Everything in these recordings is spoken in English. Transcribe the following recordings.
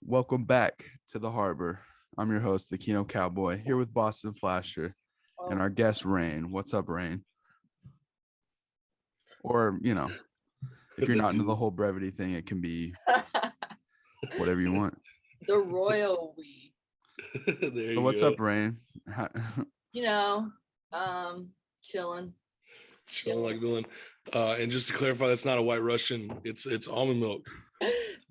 Welcome back to the harbor. I'm your host, the Kino Cowboy, here with Boston Flasher and our guest, Rayne. What's up, Rayne? Or, if you're not into the whole brevity thing, it can be whatever you want. The royal we. There you So what's go. up, Rayne? Chilling. Chilling like villain. And just to clarify, that's not a White Russian. It's almond milk.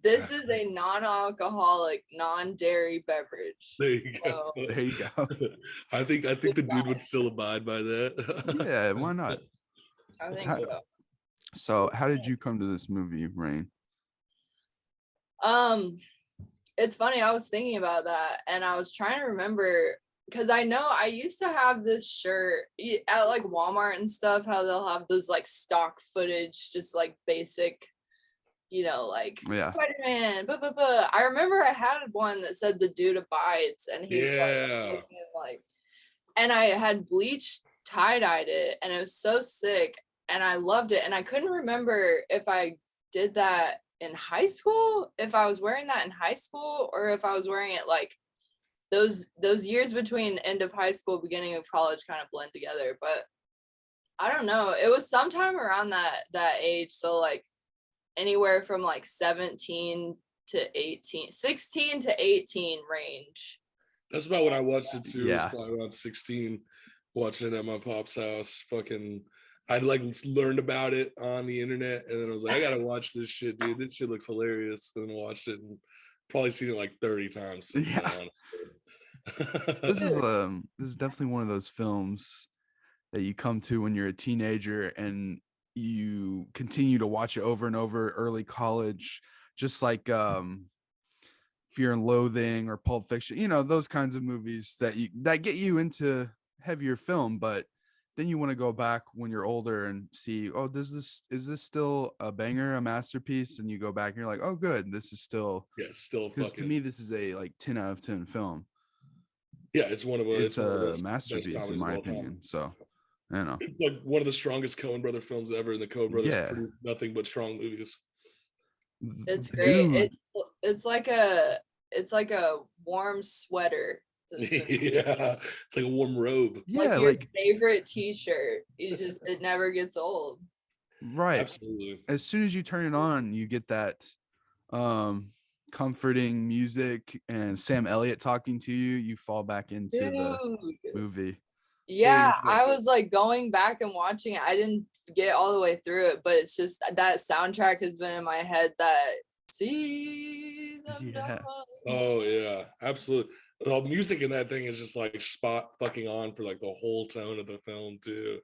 This is a non-alcoholic, non-dairy beverage. There you go. There you go. I think the dude would still abide by that. Yeah, why not? I think so. So how did you come to this movie, Rayne? It's funny, I was thinking about that and I was trying to remember because I know I used to have this shirt at like Walmart and stuff, how they'll have those like stock footage, just like basic, Spider-Man, I remember I had one that said the dude abides and he's like, and I had bleached tie-dyed it and it was so sick and I loved it. And I couldn't remember if I did that in high school, if I was wearing that in high school, or if I was wearing it like those years between end of high school, beginning of college kind of blend together. But I don't know. It was sometime around that age. So like anywhere from like 17 to 18, 16 to 18 range. That's about when I watched it too. Yeah. It was probably around 16, watching it at my pop's house. I'd like learned about it on the internet, and then I was like, I gotta watch this shit, dude. This shit looks hilarious. And then watched it and probably seen it like 30 times since then, honestly. This is definitely one of those films that you come to when you're a teenager and you continue to watch it over and over. Early college, just like Fear and Loathing or Pulp Fiction, those kinds of movies that get you into heavier film, but then you want to go back when you're older and see, oh, is this still a banger, a masterpiece? And you go back and you're like, oh, good, this is still, it's still because to me this is a like 10 out of 10 film. Yeah, it's a masterpiece in my opinion. So I know it's like one of the strongest Coen brother films ever, and the Coen brothers produce nothing but strong movies. It's great. It's like a warm sweater. Yeah, it's like a warm robe. Like your favorite t-shirt. It never gets old. Right. Absolutely. As soon as you turn it on, you get that comforting music and Sam Elliott talking to you. You fall back into the movie. Yeah, I was like going back and watching it. I didn't get all the way through it, but it's just that soundtrack has been in my head. Oh yeah, absolutely. The music in that thing is just like spot fucking on for like the whole tone of the film too.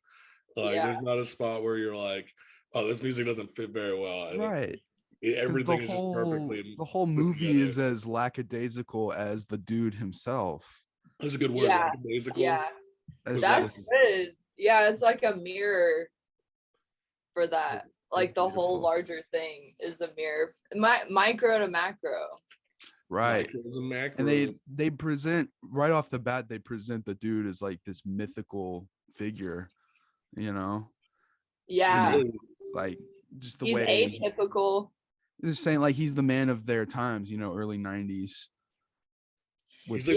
Like there's not a spot where you're like, oh, this music doesn't fit very well. Right. Everything is just perfectly. The whole movie is as lackadaisical as the dude himself. That's a good word. Yeah. Lackadaisical. Yeah. That's good. Yeah, it's like a mirror for that. Like the whole larger thing is a mirror, micro to macro. Right. And they present right off the bat, they present the dude as like this mythical figure, Yeah. Like just the he's way atypical. They're saying like he's the man of their times, early 90s. He's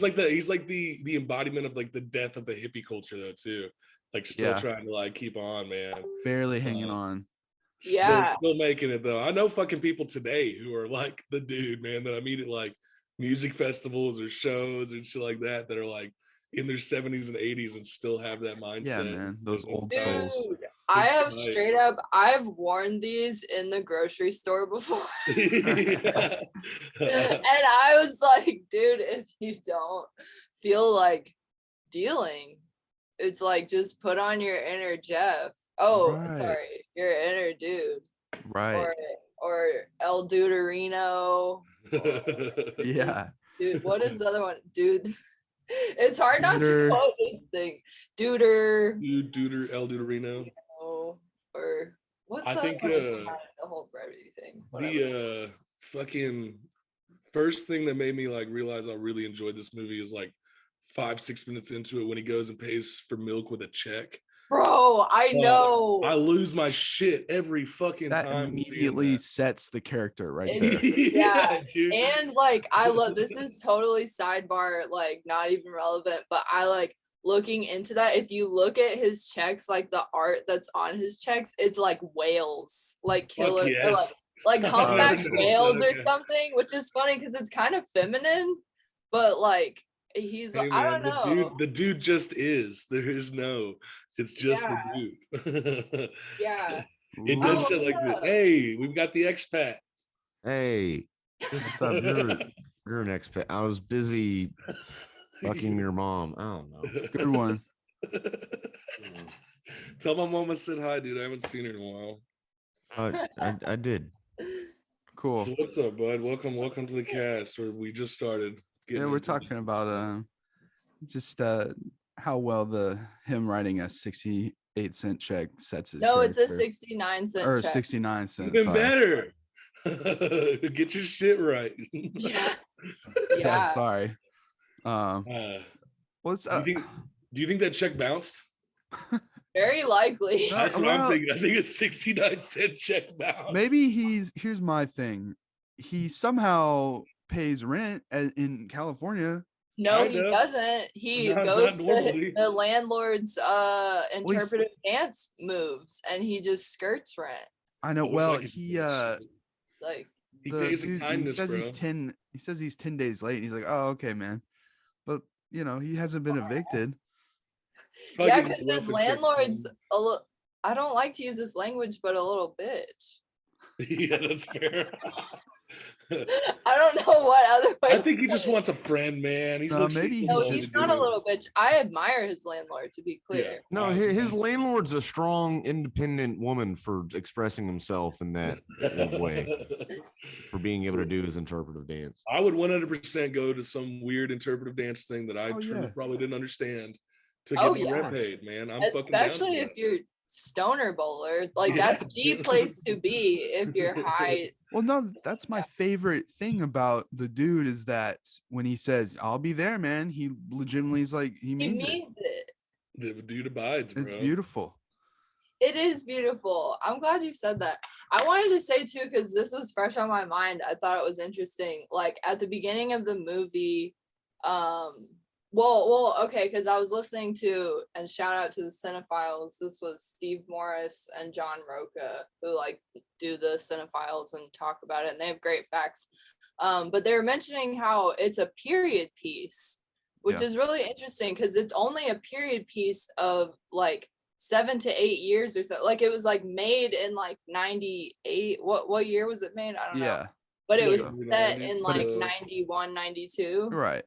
like the embodiment of like the death of the hippie culture though too. Like still trying to like keep on, man. Barely hanging on. Yeah. Still making it though. I know fucking people today who are like the dude, man, that I meet at like music festivals or shows and shit like that are like in their 70s and 80s and still have that mindset. Yeah, man. Those old souls. I've worn these in the grocery store before. And I was like, dude, if you don't feel like dealing, it's like just put on your inner Jeff. Oh, sorry, your inner dude. Right. Or El Duderino. Yeah. Dude, what is the other one? Dude. It's hard not to quote this thing. Duder, El Duderino. Or what's the whole brevity thing? The fucking first thing that made me like realize I really enjoyed this movie is like 5-6 minutes into it when he goes and pays for milk with a check. Bro, I know. I lose my shit every fucking That time. immediately sets the character right And- there. Yeah, dude. and like I love this is totally sidebar, like not even relevant, but I like looking into that. If you look at his checks, like the art that's on his checks, it's like whales, like killer, or yes. like humpback I've whales noticed that, or okay. something, which is funny because it's kind of feminine, but like he's Hey, I man, don't know. the dude just is. There is no, it's just Yeah, the dude. yeah. It I does love shit like this. that. Hey, we've got the expat. Hey, What's up? you're an expat. I was busy fucking your mom. I don't know. Good one. Tell my mom I said hi, dude. I haven't seen her in a while. I did. Cool. So what's up, bud? Welcome to the cast. Or we just started. Yeah, we're talking about just how well him writing a 68-cent check sets his No, it's a character. 69-cent Or check. 69 cents. Even Sorry. better. Get your shit right. Yeah. Yeah, Yeah. sorry. What's do you think that check bounced? Very likely. No, That's what I'm well, thinking. I think it's 69-cent check bounced. maybe here's my thing. He somehow pays rent in California. No, he Kinda. doesn't. He Not goes to normally. the landlord's interpretive dance moves and he just skirts rent. I know. I wish Well, I could do that shit. Like He the pays in dude, kindness, he says bro. he says he's 10 days late. And he's like, oh, okay, man. But he hasn't been evicted. yeah, Fucking because his welfare check, landlord's man. a little I don't like to use this language, but a little bitch. Yeah, that's fair. I don't know what other way. I think he just wants a friend, man. He's like, Maybe No, he he's just not a little bitch. I admire his landlord, to be clear. Yeah. No, his landlord's a strong, independent woman for expressing himself in that way, for being able to do his interpretive dance. I would 100% go to some weird interpretive dance thing that I Oh, truly yeah. probably didn't understand to Oh, get my yeah. rent paid, man. I'm fucking down Especially for if that. you're stoner bowler. Like Yeah. that's the place to be if you're high. Well, no, that's my favorite thing about the dude is that when he says, I'll be there, man, he legitimately is like, he He means it. means it. The dude abides, bro. It's beautiful. It is beautiful. I'm glad you said that. I wanted to say too, because this was fresh on my mind. I thought it was interesting. Like at the beginning of the movie, okay, because I was listening to, and shout out to the Cinephiles. This was Steve Morris and John Roca who like do the Cinephiles and talk about it, and they have great facts. But they were mentioning how it's a period piece, which is really interesting because it's only a period piece of like 7 to 8 years or so. Like it was like made in like 98. What year was it made? I don't know. But it was set in like 91, 92. Right.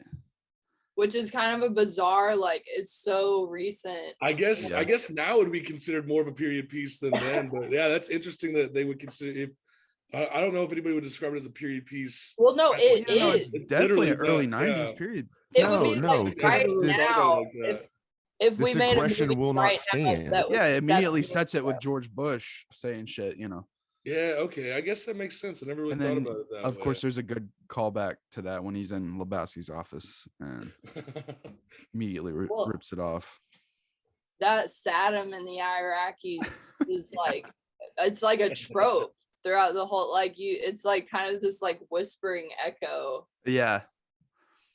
Which is kind of a bizarre, like it's so recent. I guess now it would be considered more of a period piece than then, but yeah, that's interesting that they would consider if I don't know if anybody would describe it as a period piece. Well, no, it is. It's definitely an early 90s period. It would be like right now. If we made a movie will not stand. Yeah, it immediately sets it with George Bush saying shit, Yeah, okay. I guess that makes sense. I never really thought about it that way. Of course, there's a good callback to that when he's in Lebowski's office and immediately rips it off. That Saddam and the Iraqis is like, it's like a trope throughout the whole, like it's like kind of this like whispering echo. Yeah.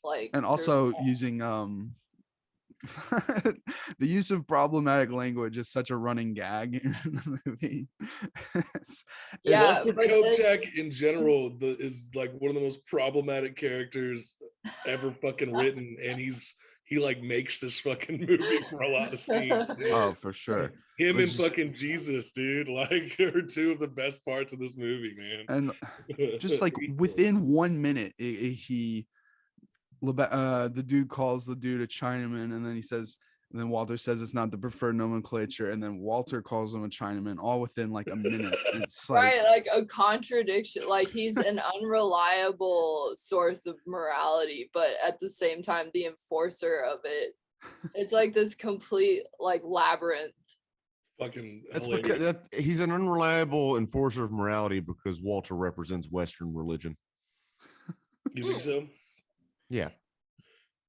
Like, and also using the use of problematic language is such a running gag in the movie. Yeah, Walter Kotek in general is like one of the most problematic characters ever fucking written, and he like makes this fucking movie for a lot of scenes. Oh, for sure. Him and fucking Jesus, dude, like are two of the best parts of this movie, man. And just like within 1 minute, the dude calls the dude a Chinaman, and then Walter says it's not the preferred nomenclature, and then Walter calls him a Chinaman, all within like a minute. It's right, like a contradiction. Like he's an unreliable source of morality, but at the same time, the enforcer of it. It's like this complete like labyrinth. Fucking that's because he's an unreliable enforcer of morality because Walter represents Western religion. You think so? Yeah.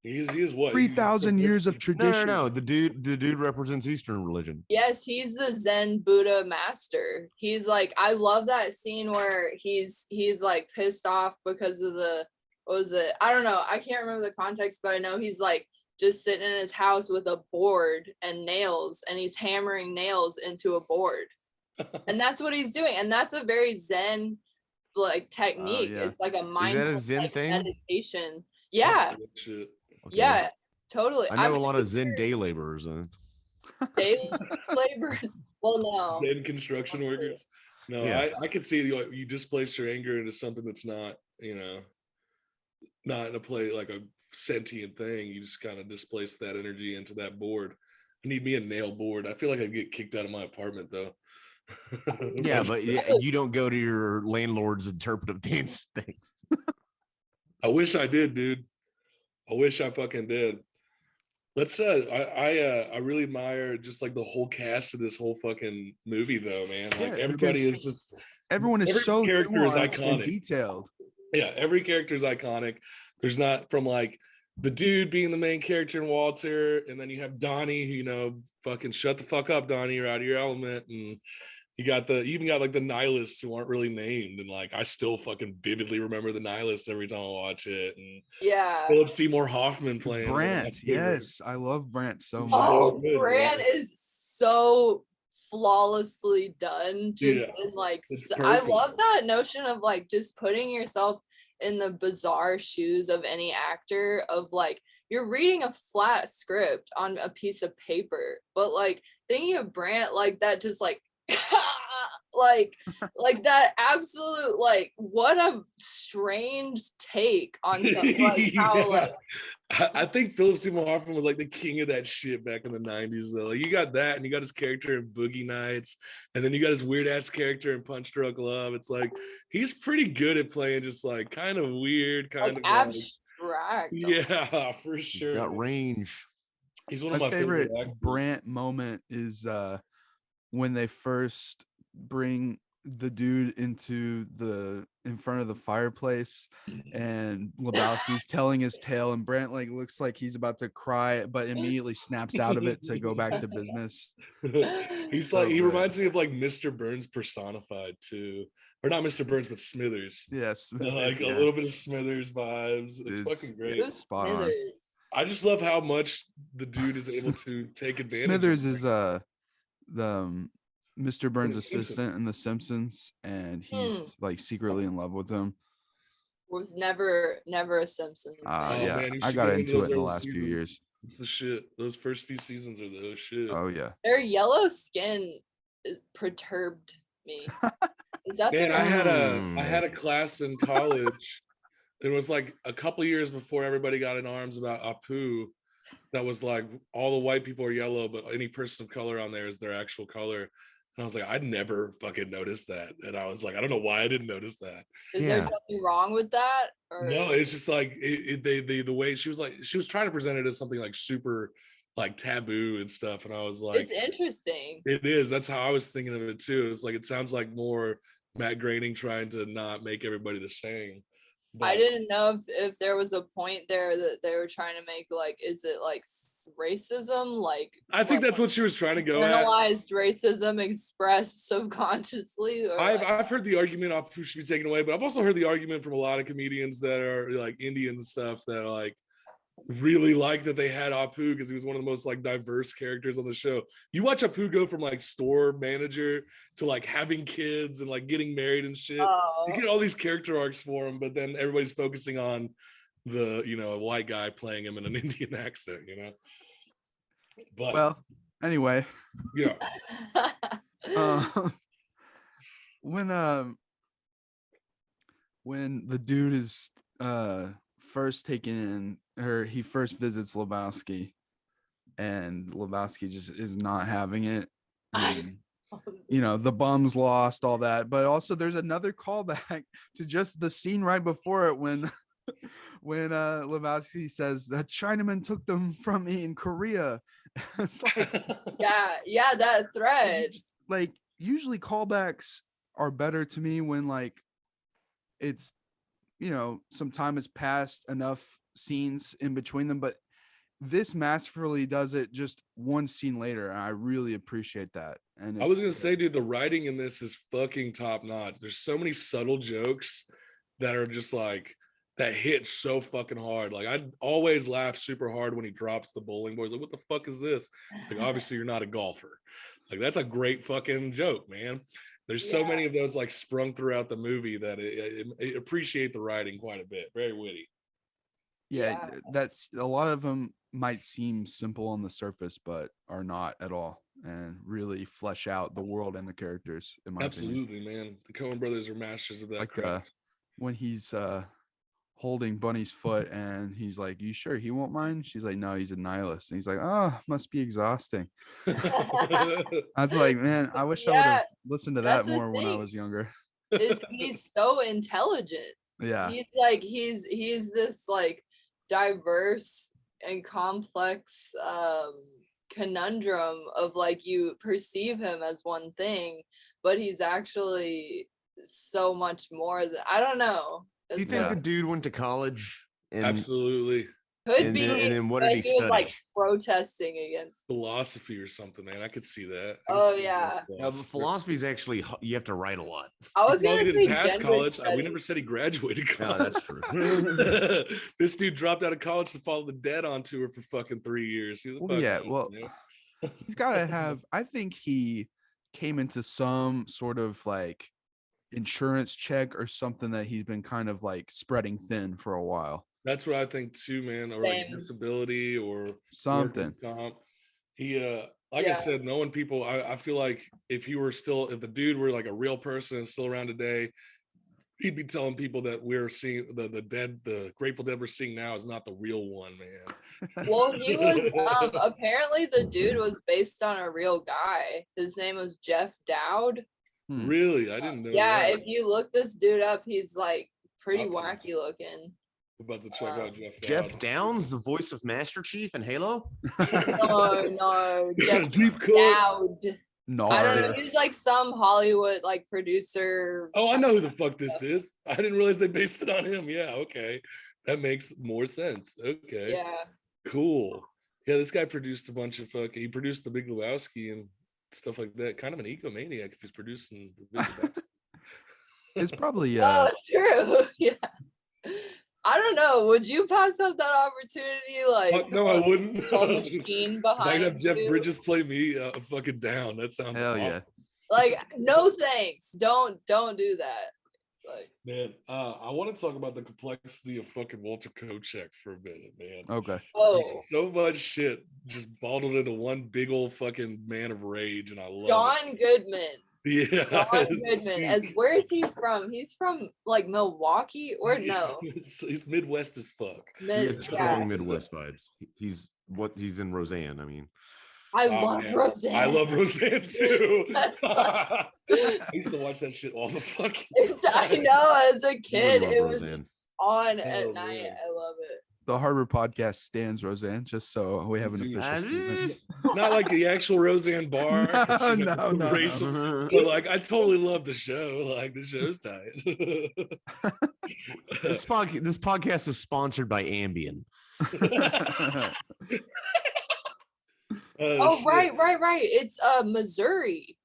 He's what? 3,000 years of No, tradition. no. The dude represents Eastern religion. Yes, he's the Zen Buddha master. He's like, I love that scene where he's like pissed off because of what was it? I don't know. I can't remember the context, but I know he's like just sitting in his house with a board and nails, and he's hammering nails into a board. And that's what he's doing. And that's a very Zen like technique. Yeah. It's like a Is that mindful a Zen like, thing? meditation. Yeah. Shit. Okay. Yeah. Totally. I know a lot of Zen day laborers. Day labor. Well, no. Zen construction workers. No, Yeah. I could see you displace your anger into something that's not, not in a play like a sentient thing. You just kind of displace that energy into that board. I need me a nail board. I feel like I'd get kicked out of my apartment though. Yeah, but you don't go to your landlord's interpretive dance things. I wish I did, dude. I wish I fucking did. Let's I really admire just like the whole cast of this whole fucking movie though, man. Like everybody is just everyone is so character is nuanced and iconic. detailed. Yeah, every character is iconic. There's not from like the dude being the main character in Walter, and then you have Donnie, who fucking shut the fuck up, Donnie, you're out of your element, and you even got like the nihilists who aren't really named, and like I still fucking vividly remember the nihilists every time I watch it. And Yeah. Philip Seymour Hoffman playing Brant, yes, I love Brant so much. Oh, Brant is so flawlessly done. Just in like, I love that notion of like just putting yourself in the bizarre shoes of any actor. Of like you're reading a flat script on a piece of paper, but like thinking of Brant like that, just like. like that absolute like what a strange take on something like how like I think Philip Seymour Hoffman was like the king of that shit back in the 90s though. Like you got that, and you got his character in Boogie Nights, and then you got his weird ass character in Punch Drunk Love. It's like he's pretty good at playing just like kind of weird, kind of abstract. Yeah, for sure. He's got range. He's one of my favorite actors. Brant moment is when they first bring the dude in front of the fireplace, and Lebowski's telling his tale, and Brant like looks like he's about to cry, but immediately snaps out of it to go back to business. He's so like he reminds me of like Mr. Burns personified too, or not Mr. Burns, but Smithers. Yes, like a little bit of Smithers vibes. It's fucking great. Spot on. I just love how much the dude is able to take advantage. Smithers is the Mr. Burns' assistant in The Simpsons, and he's like secretly in love with him. Was never a Simpsons fan. Yeah, man, I got into it in the last few years. It's the shit. Those first few seasons are the shit. Oh yeah. Their yellow skin is perturbed me. Is that man? I had a class in college. It was like a couple years before everybody got in arms about Apu. That was like all the white people are yellow, but any person of color on there is their actual color. And I was like, I'd never fucking noticed that. And I was like, I don't know why I didn't notice that. Is there something wrong with that? Or? No, it's just like the way she was trying to present it as something like super like taboo and stuff. And I was like, it's interesting. It is. That's how I was thinking of it too. It's like it sounds like more Matt Groening trying to not make everybody the same. But I didn't know if there was a point there that they were trying to make, like, is it like racism? Like, I think that's what she was trying to go at. Internalized racism expressed subconsciously. Or I've heard the argument Apu should be taken away, but I've also heard the argument from a lot of comedians that are like Indian and stuff that are like really like that they had Apu because he was one of the most like diverse characters on the show. You watch Apu go from like store manager to like having kids and like getting married and shit. You get all these character arcs for him, but then everybody's focusing on the a white guy playing him in an Indian accent, But well, anyway, yeah. When the dude is first taken in, or he first visits Lebowski, and Lebowski just is not having it. And, the bum's lost, all that. But also there's another callback to just the scene right before it when Lebowski says that Chinaman took them from me in Korea. It's like yeah, that thread. Like usually callbacks are better to me when like it's some time has passed enough scenes in between them, but this masterfully does it just one scene later, and I really appreciate that. And I was gonna say, dude, the writing in this is fucking top notch. There's so many subtle jokes that are just like that hit so fucking hard. Like I always laugh super hard when he drops the bowling ball. He's like, what the fuck is this? It's like, obviously you're not a golfer. Like that's a great fucking joke, man. There's so many of those like sprung throughout the movie that it appreciate the writing quite a bit. Very witty. Yeah, that's a lot of them might seem simple on the surface, but are not at all, and really flesh out the world and the characters. In my Absolutely, opinion. man. The Coen brothers are masters of that. Like craft. when he's holding Bunny's foot, and he's like, "You sure he won't mind?" She's like, "No, he's a nihilist." And he's like, "Oh, must be exhausting." I was like, man, I wish I would have listened to that more when I was younger. He's so intelligent. Yeah, he's this like diverse and complex conundrum of like you perceive him as one thing, but he's actually so much more than, I don't know. Do you think the dude went to college? And, Absolutely. Could be. And then what did he was study? like protesting against Philosophy or something, man. I could see that. Yeah. But philosophy is actually, you have to write a lot. I was He gonna didn't say pass college. studies. We never said he graduated college. No, that's true. This dude dropped out of college to follow the Dead on tour for fucking 3 years. He's he's got to have. I think he came into some sort of like insurance check or something that he's been kind of like spreading thin for a while. That's what I think too, man. Or like disability or something. He I said, knowing people, I feel like if the dude were like a real person and still around today, he'd be telling people that we're seeing the Grateful Dead we're seeing now is not the real one, man. Well, he was apparently the dude was based on a real guy. His name was Jeff Dowd. Really? I didn't know that. that. If you look this dude up, he's like pretty wacky looking. I'm about to check out Jeff Downs, the voice of Master Chief in Halo. No, Jeff Dowd. No, I don't know. He was like some Hollywood like producer. Oh, I know who the fuck this is. I didn't realize they based it on him. Yeah, okay, that makes more sense. Okay, yeah, cool. Yeah, this guy produced a bunch of he produced the Big Lebowski and stuff like that. Kind of an egomaniac if he's producing the Big Lebowski. It's probably oh, true. Yeah. I don't know. Would you pass up that opportunity? Like, no, I wouldn't. Machine behind Might have Jeff you? Bridges play me fucking down. That sounds awesome. Yeah. Like, no thanks. Don't do that. Like, man, I want to talk about the complexity of fucking Walter Kochek for a minute, man. Okay. Oh, so much shit just bottled into one big old fucking man of rage, and I love John Goodman. Yeah, John Goodman. Where is he from? He's from like Milwaukee, or no? He's Midwest as fuck. Strong Midwest vibes. He's in Roseanne. I mean, I love Roseanne. I love Roseanne too. I used to watch that shit all the fucking time. I know, as a kid, it was Roseanne. on at night. I love it. The Harbor Podcast stands Roseanne, just so we have an official statement. Not like the actual Roseanne bar. No. But like, I totally love the show. Like, the show's tight. This podcast is sponsored by Ambien. Right. It's Missouri.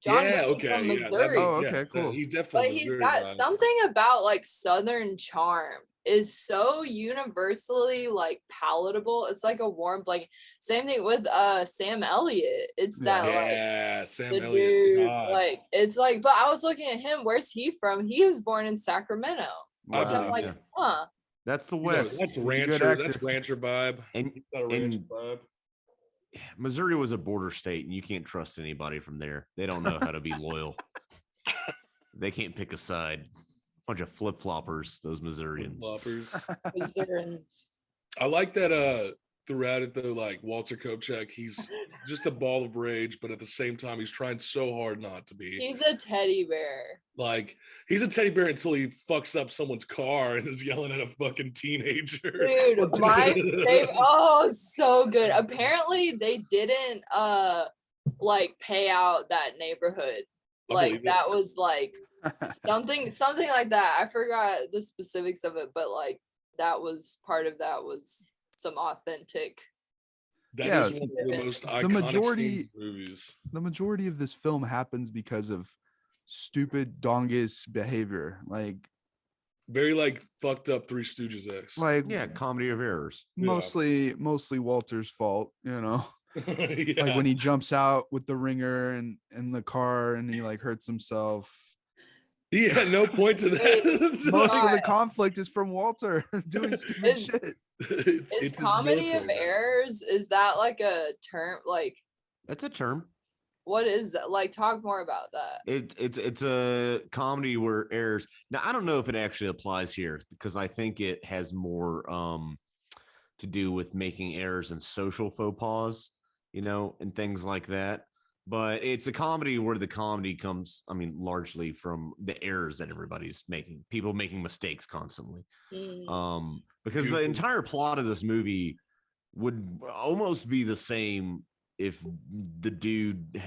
John from Missouri. Okay, cool. He definitely. But he's got something about like Southern charm is so universally like palatable. It's like a warm blanket. Same thing with Sam Elliott. It's that Sam Elliott. Dude, like it's like, but I was looking at him. Where's he from? He was born in Sacramento. Which I'm like, huh. That's the West. That's rancher. That's rancher vibe. And Missouri was a border state, and you can't trust anybody from there. They don't know how to be loyal. They can't pick a side. Bunch of flip-floppers, those Missourians. Missourians. I like that throughout it though, like Walter Kochek, he's just a ball of rage, but at the same time he's trying so hard not to be. He's a teddy bear. Like, he's a teddy bear until he fucks up someone's car and is yelling at a fucking teenager. Dude, my favorite, so good. Apparently they didn't like pay out that neighborhood. Like that was like something like that. I forgot the specifics of it, but like that was part of that was some authentic. That Yeah, is one of the most iconic majority- movies. The majority of this film happens because of stupid dongus behavior. Very like fucked up Three Stooges X. Yeah, comedy of errors. mostly Walter's fault, Yeah. like when he jumps out with the ringer and in the car and he like hurts himself. He had no point to that. Most of the conflict is from Walter doing stupid Is- shit. it's Is his comedy of military background. errors, is that like a term? Like, That's a term. what is that? Like, talk more about that. It's a comedy where errors. Now I don't know if it actually applies here because I think it has more to do with making errors and social faux pas, and things like that. But it's a comedy where the comedy comes, largely from the errors that everybody's making, people making mistakes constantly. Because the entire plot of this movie would almost be the same if the dude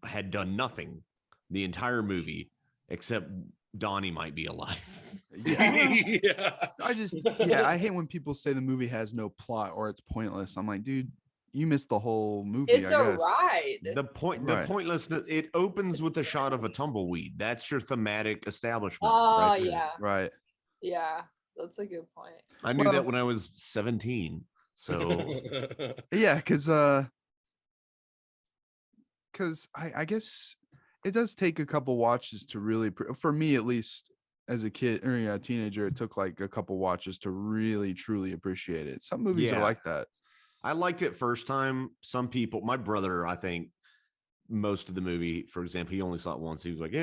had done nothing the entire movie, except Donnie might be alive. Yeah. I hate when people say the movie has no plot or it's pointless. I'm like, dude, you missed the whole movie. It's I a guess. ride. The pointlessness. It opens with a shot of a tumbleweed. That's your thematic establishment. Oh, right there. yeah. Right. Yeah. That's a good point. I knew that when I was 17. So Yeah, because I guess it does take a couple watches to really, for me at least, as a kid or a teenager, it took like a couple watches to really truly appreciate it. Some movies are like that. I liked it first time. Some people, my brother, I think most of the movie, for example, he only saw it once. He was like,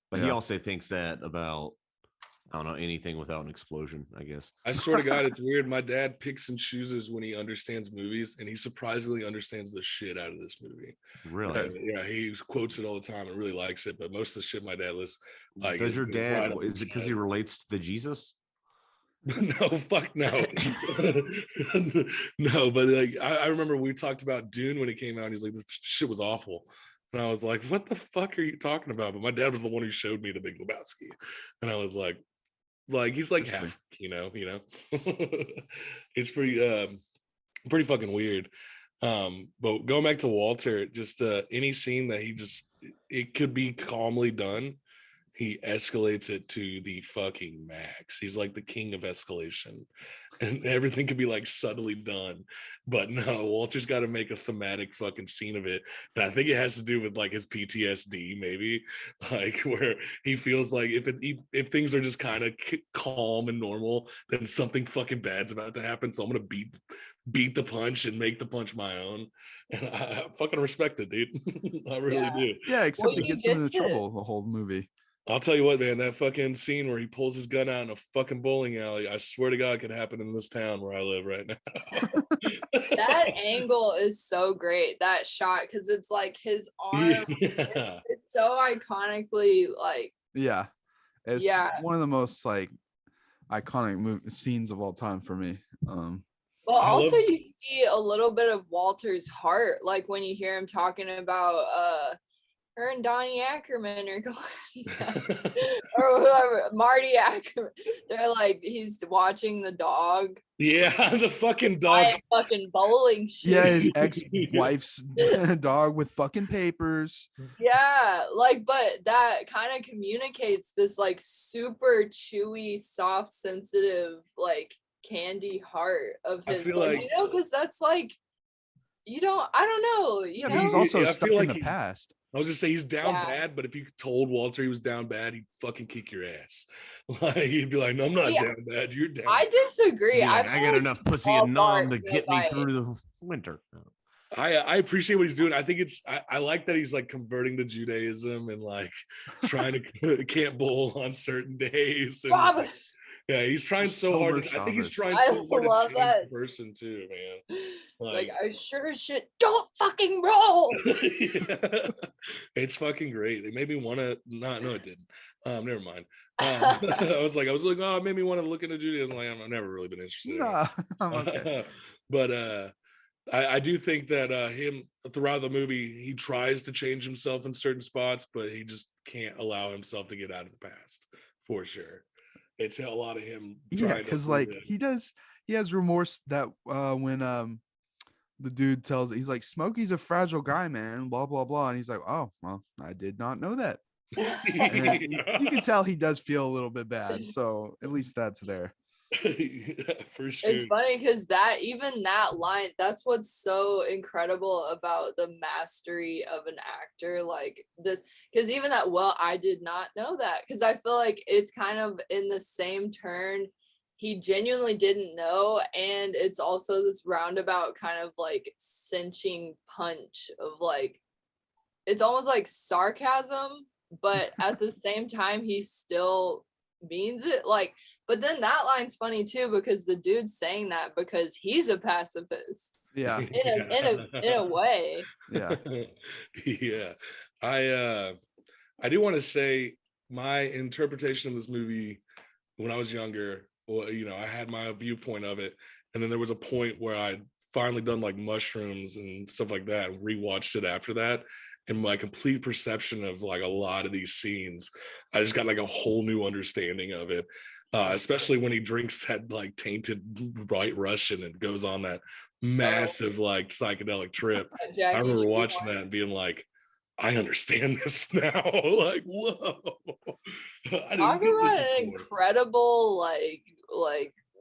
but he also thinks that about, I don't know, anything without an explosion, I guess. I swear to God, it's weird. My dad picks and chooses when he understands movies, and he surprisingly understands the shit out of this movie. Really? Yeah, he quotes it all the time and really likes it. But most of the shit my dad listens, like, does your dad? right, Is it because he relates to the Jesus? No, fuck no. No, but like I remember we talked about Dune when it came out, and he's like, this shit was awful. And I was like, what the fuck are you talking about? But my dad was the one who showed me the Big Lebowski. And I was like he's like half, it's pretty fucking weird. But going back to Walter, just any scene that it could be calmly done, he escalates it to the fucking max. He's like the king of escalation, and everything could be like subtly done. But no, Walter's got to make a thematic fucking scene of it. And I think it has to do with like his PTSD, maybe, like where he feels like if things are just kind of calm and normal, then something fucking bad's about to happen. So I'm gonna beat the punch and make the punch my own. And I fucking respect it, dude. I really do. Yeah, except Well, it gets him into trouble the whole movie. I'll tell you what, man, that fucking scene where he pulls his gun out in a fucking bowling alley, I swear to God, could happen in this town where I live right now. That angle is so great, that shot, because it's like his arm. Yeah. It's so iconically like. Yeah, it's one of the most like iconic scenes of all time for me. Well, also you see a little bit of Walter's heart, like when you hear him talking about her and Donnie Ackerman are going or whoever, Marty Ackerman. They're like, he's watching the dog. Yeah, the fucking dog. Fucking bowling shit. Yeah, his ex-wife's dog with fucking papers. Yeah, like, but that kind of communicates this like super chewy, soft, sensitive, like candy heart of his. I feel like, because that's like, I don't know. But he's also stuck in the past. I was just say he's down bad, but if you told Walter he was down bad, he'd fucking kick your ass. Like he'd be like, "No, I'm not down bad. You're down." I disagree. I got enough pussy and nom to get me through the winter. I appreciate what he's doing. I think I like that he's like converting to Judaism and like trying to can't bowl on certain days. And, yeah, he's trying so hard. I think he's trying so hard to change the person too, man. Like I sure as shit don't fucking roll. Yeah. It's fucking great. It made me want to no, it didn't. Never mind. I was like, oh, it made me want to look into Judaism. Like, I've never really been interested. Nah, I'm okay. But I do think that him throughout the movie, he tries to change himself in certain spots, but he just can't allow himself to get out of the past for sure. It's a lot of him. Yeah, because like he has remorse that when the dude tells he's like, Smokey's a fragile guy, man, blah blah blah, and he's like, oh well, I did not know that. And you can tell he does feel a little bit bad, so at least that's there. For sure. It's funny because that line, that's what's so incredible about the mastery of an actor like this. Because even that, well, I did not know that, because I feel like it's kind of in the same turn. He genuinely didn't know, and it's also this roundabout kind of like cinching punch of like, it's almost like sarcasm, but at the same time he still means it. Like, but then that line's funny too, because the dude's saying that because he's a pacifist. Yeah. In a way. Yeah. Yeah. I do want to say my interpretation of this movie when I was younger, well, you know, I had my viewpoint of it, and then there was a point where I'd finally done like mushrooms and stuff like that, and rewatched it after that, and my complete perception of like a lot of these scenes, I just got like a whole new understanding of it. Especially when he drinks that like tainted White Russian and goes on that massive like psychedelic trip. I remember watching that and being like, I understand this now. Like, whoa. Talk about an incredible like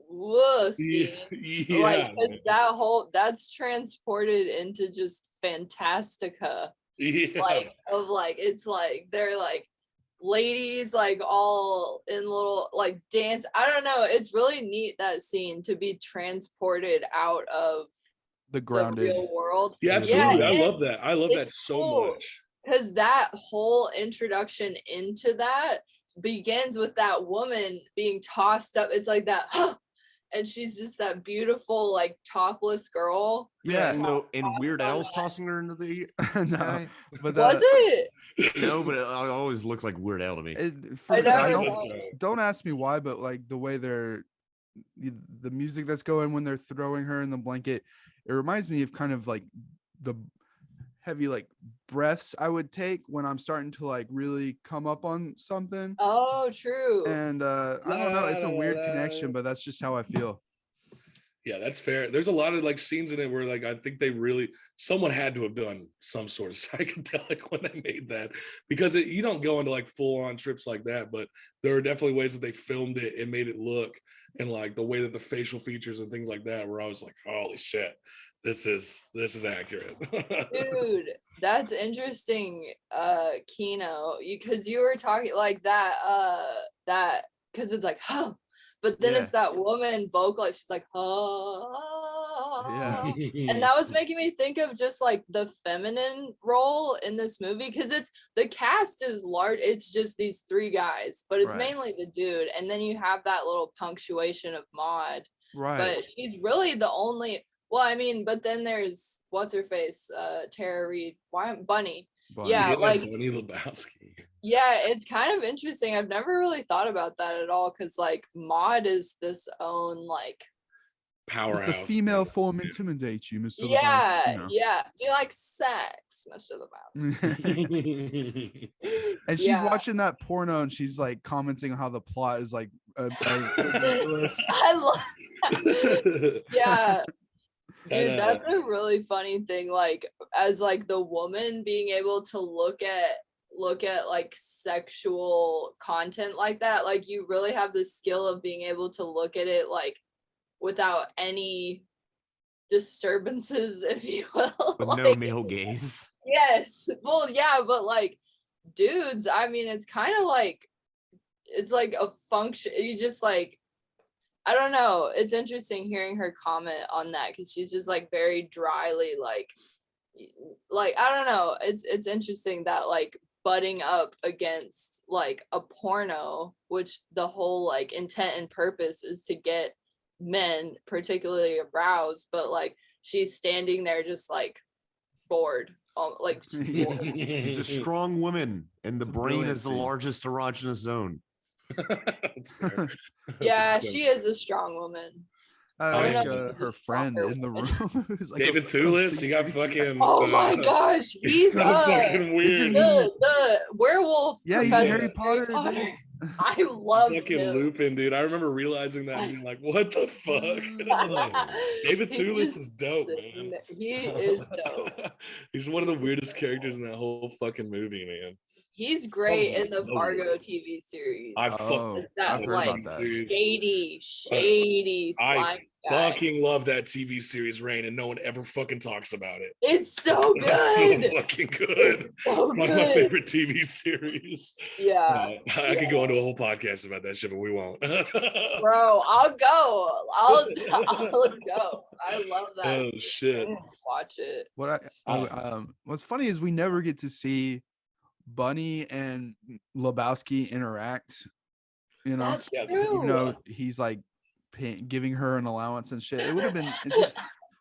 whoa scene. Yeah. Like that's transported into just Fantastica. Yeah. Like of like, it's like they're like ladies like all in little like dance. I don't know. It's really neat, that scene, to be transported out of the grounded real world. Yeah, absolutely. Yeah, I love that. I love that so much. Because that whole introduction into that begins with that woman being tossed up. It's like that, and she's just that beautiful, like topless girl. Yeah, and Weird Al's tossing her into the sky. But was it? No, but it always looked like Weird Al to me. Don't ask me why, but like the way the music that's going when they're throwing her in the blanket, it reminds me of kind of like the heavy like breaths I would take when I'm starting to like really come up on something. Oh, true. And I don't know, it's a weird connection, but that's just how I feel. Yeah, that's fair. There's a lot of like scenes in it where like I think someone had to have done some sort of psychedelic when they made that, because you don't go into like full on trips like that, but there are definitely ways that they filmed it and made it look, and like the way that the facial features and things like that, where I was like, holy shit, this is accurate. Dude, that's interesting, Kino, because you were talking like that because it's like, oh, but then it's that woman vocal, she's like, oh, yeah. And that was making me think of just like the feminine role in this movie, because the cast is large, it's just these three guys, but it's mainly the dude, and then you have that little punctuation of Maud, but he's really the only. Well, I mean, but then there's what's her face, Tara Reid, Bunny. Yeah, like Bunny Lebowski. Yeah, it's kind of interesting. I've never really thought about that at all, because like Maud is this own like powerhouse. Does the female form intimidate you, Mr. Yeah, Lebowski? yeah. Do you like sex, Mr. Lebowski? And she's watching that porno and she's like commenting on how the plot is like ridiculous. I love yeah. Dude, that's a really funny thing, like as like the woman being able to look at like sexual content like that, like you really have the skill of being able to look at it like without any disturbances, if you will. With like, no male gaze. Yes. Well, yeah, but like dudes, I mean, it's kind of like, it's like a function. You just like, I don't know. It's interesting hearing her comment on that, because she's just like very dryly like I don't know. It's interesting that like butting up against like a porno, which the whole like intent and purpose is to get men particularly aroused, but like she's standing there just like bored. Like she's a strong woman, and the brain is the largest erogenous zone. That's fair. Yeah, she is a strong woman. I like her friend in the room. Like David Thewlis, you got fucking. Oh my gosh, he's so fucking weird. The werewolf. Yeah, he's Harry Potter. I love fucking him. Lupin, dude. I remember realizing that and being like, what the fuck? Like, David He Thewlis is dope, man. He is dope. He's one of the weirdest characters in that whole fucking movie, man. He's great in the Oh, Fargo TV series. I That I've heard like about that. shady slime I guy. fucking love that TV series, Rayne, and no one ever fucking talks about it. It's so good. It's so fucking good. So One of my favorite TV series. Yeah. I could go into a whole podcast about that shit, but we won't. Bro, I'll go. I'll go. I love that. Oh shit. Watch it. What's funny is we never get to see Bunny and Lebowski interact. You know, That's true. even though he's like giving her an allowance and shit. It would have been interesting.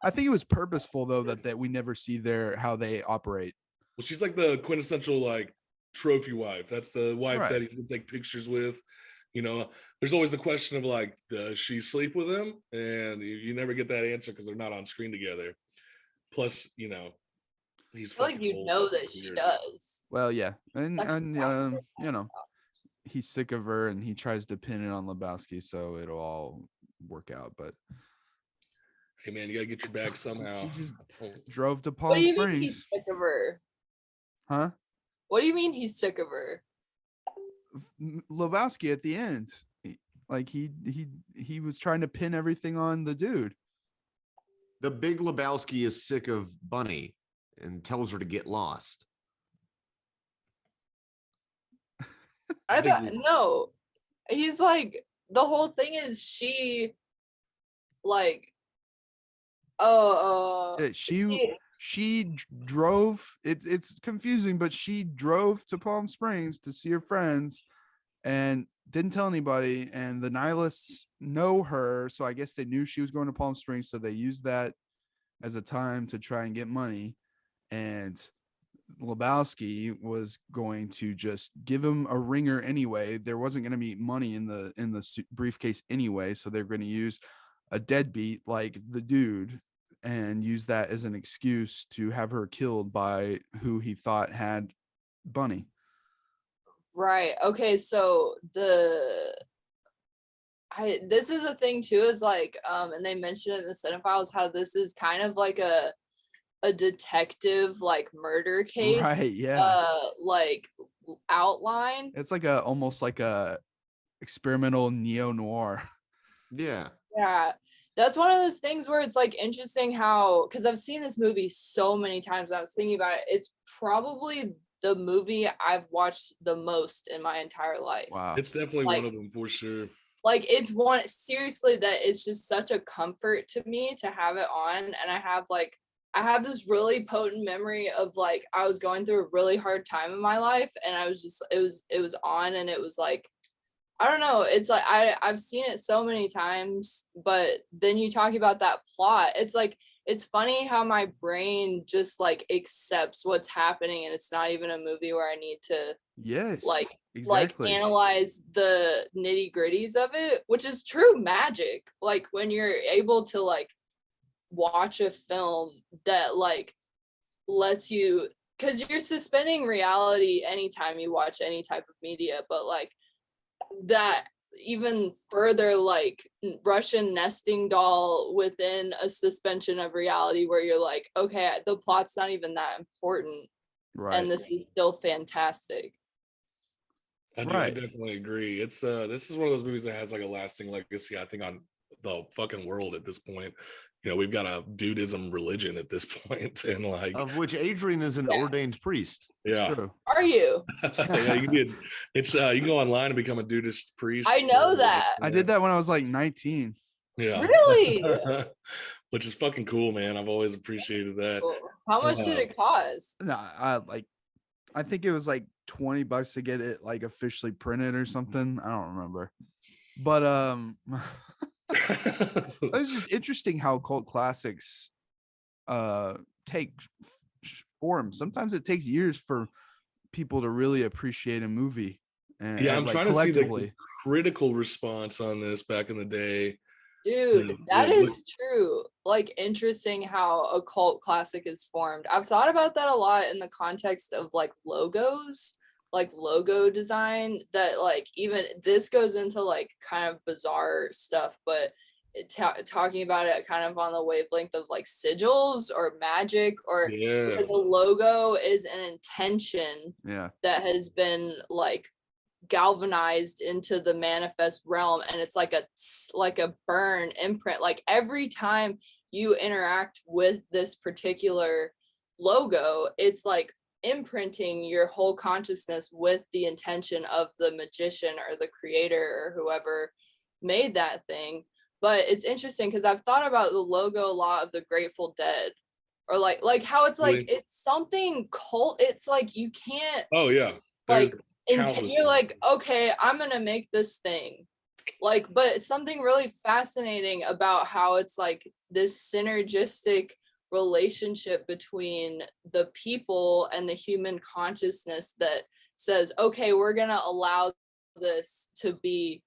I think it was purposeful though that we never see how they operate. Well, she's like the quintessential like trophy wife. That's the wife Right. that he can take pictures with. You know, there's always the question of like, does she sleep with him? And you never get that answer because they're not on screen together. Plus, you know, he's I feel like you know that she does. Well, yeah, and you know, he's sick of her and he tries to pin it on Lebowski, so it'll all work out. But hey, man, you gotta get your back somehow. She just drove to What Palm do you mean Springs. he's sick of her? Huh? What do you mean he's sick of her? Lebowski at the end, he was trying to pin everything on the dude. The Big Lebowski is sick of Bunny and tells her to get lost. I thought no. He's like the whole thing is she like she drove. It's confusing, but she drove to Palm Springs to see her friends and didn't tell anybody, and the nihilists know her, so I guess they knew she was going to Palm Springs, so they used that as a time to try and get money. And Lebowski was going to just give him a ringer anyway. There wasn't going to be money in the briefcase anyway, so they're going to use a deadbeat like the dude and use that as an excuse to have her killed by who he thought had Bunny. right. Okay, so this is a thing too, is like and they mentioned it in the Cinephiles how this is kind of like a detective like murder case, right? Yeah, like outline. it's like almost like a experimental neo-noir. Yeah, that's one of those things where it's like interesting how, because I've seen this movie so many times, I was thinking about it, it's probably the movie I've watched the most in my entire life. Wow, It's definitely Like, one of them for sure. like it's one, seriously, that it's just such a comfort to me to have it on. And I have this really potent memory of like I was going through a really hard time in my life, and I was just it was on, and it was like, I don't know, it's like I've seen it so many times, but then you talk about that plot, it's like it's funny how my brain just like accepts what's happening, and it's not even a movie where I need to exactly analyze the nitty-gritties of it, which is true magic. Like when you're able to like watch a film that like lets you, because you're suspending reality anytime you watch any type of media, but like that even further, like Russian nesting doll within a suspension of reality where you're like, okay, the plot's not even that important, right, and this is still fantastic. I definitely agree. It's this is one of those movies that has like a lasting legacy, I think, on the fucking world at this point. You know, we've got a dudism religion at this point, and like of which Adrian is an ordained priest. yeah. it's true. Are you? Yeah, you can go online and become a Dudist priest. I know that. I did that when I was like 19. Yeah. Really? Which is fucking cool, man. I've always appreciated that. Cool. How much did it cost? No, I think it was like $20 to get it like officially printed or something. I don't remember. But it was just interesting how cult classics take form. Sometimes it takes years for people to really appreciate a movie. And yeah, I'm like, trying to see the critical response on this back in the day. Dude, that is true. Like, interesting how a cult classic is formed. I've thought about that a lot in the context of like logos. like logo design that like even this goes into like kind of bizarre stuff, but talking about it kind of on the wavelength of like sigils or magic, or because a logo is an intention that has been like galvanized into the manifest realm, and it's like a burn imprint. Like every time you interact with this particular logo, it's like imprinting your whole consciousness with the intention of the magician or the creator or whoever made that thing. But it's interesting because I've thought about the logo a lot of the Grateful Dead, or like how it's like it's something cult. It's like you can't like you're like, okay, I'm gonna make this thing, like, but something really fascinating about how it's like this synergistic relationship between the people and the human consciousness that says, okay, we're gonna allow this to be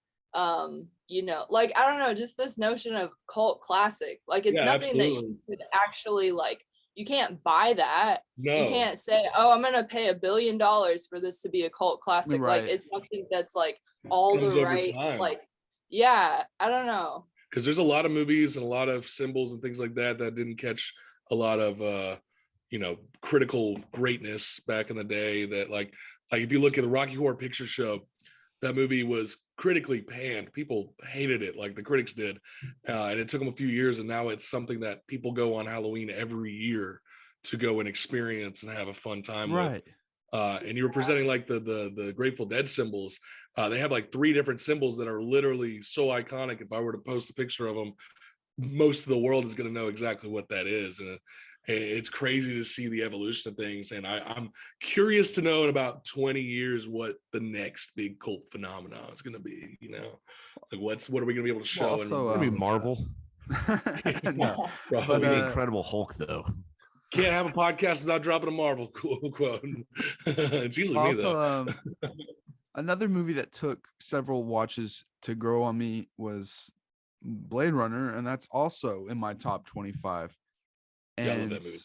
you know, like, I don't know, just this notion of cult classic. Like it's nothing that you could actually like, you can't buy that. You can't say, oh, I'm gonna pay $1 billion for this to be a cult classic. Like it's something that's like all the right, like, yeah, I don't know. Because there's a lot of movies and a lot of symbols and things like that that didn't catch a lot of you know, critical greatness back in the day. That like if you look at the Rocky Horror Picture Show, that movie was critically panned. People hated it, like the critics did, and it took them a few years, and now it's something that people go on Halloween every year to go and experience and have a fun time with. And you were presenting like the Grateful Dead symbols. They have like 3 different symbols that are literally so iconic. If I were to post a picture of them, most of the world is going to know exactly what that is. And it's crazy to see the evolution of things. And I'm curious to know in about 20 years what the next big cult phenomenon is going to be. You know, like what are we going to be able to show? Also, maybe Marvel. No, but the Incredible Hulk though. Can't have a podcast without dropping a Marvel quote. It's usually me though. Another movie that took several watches to grow on me was Blade Runner, and that's also in my top 25. And yeah, I love that movie.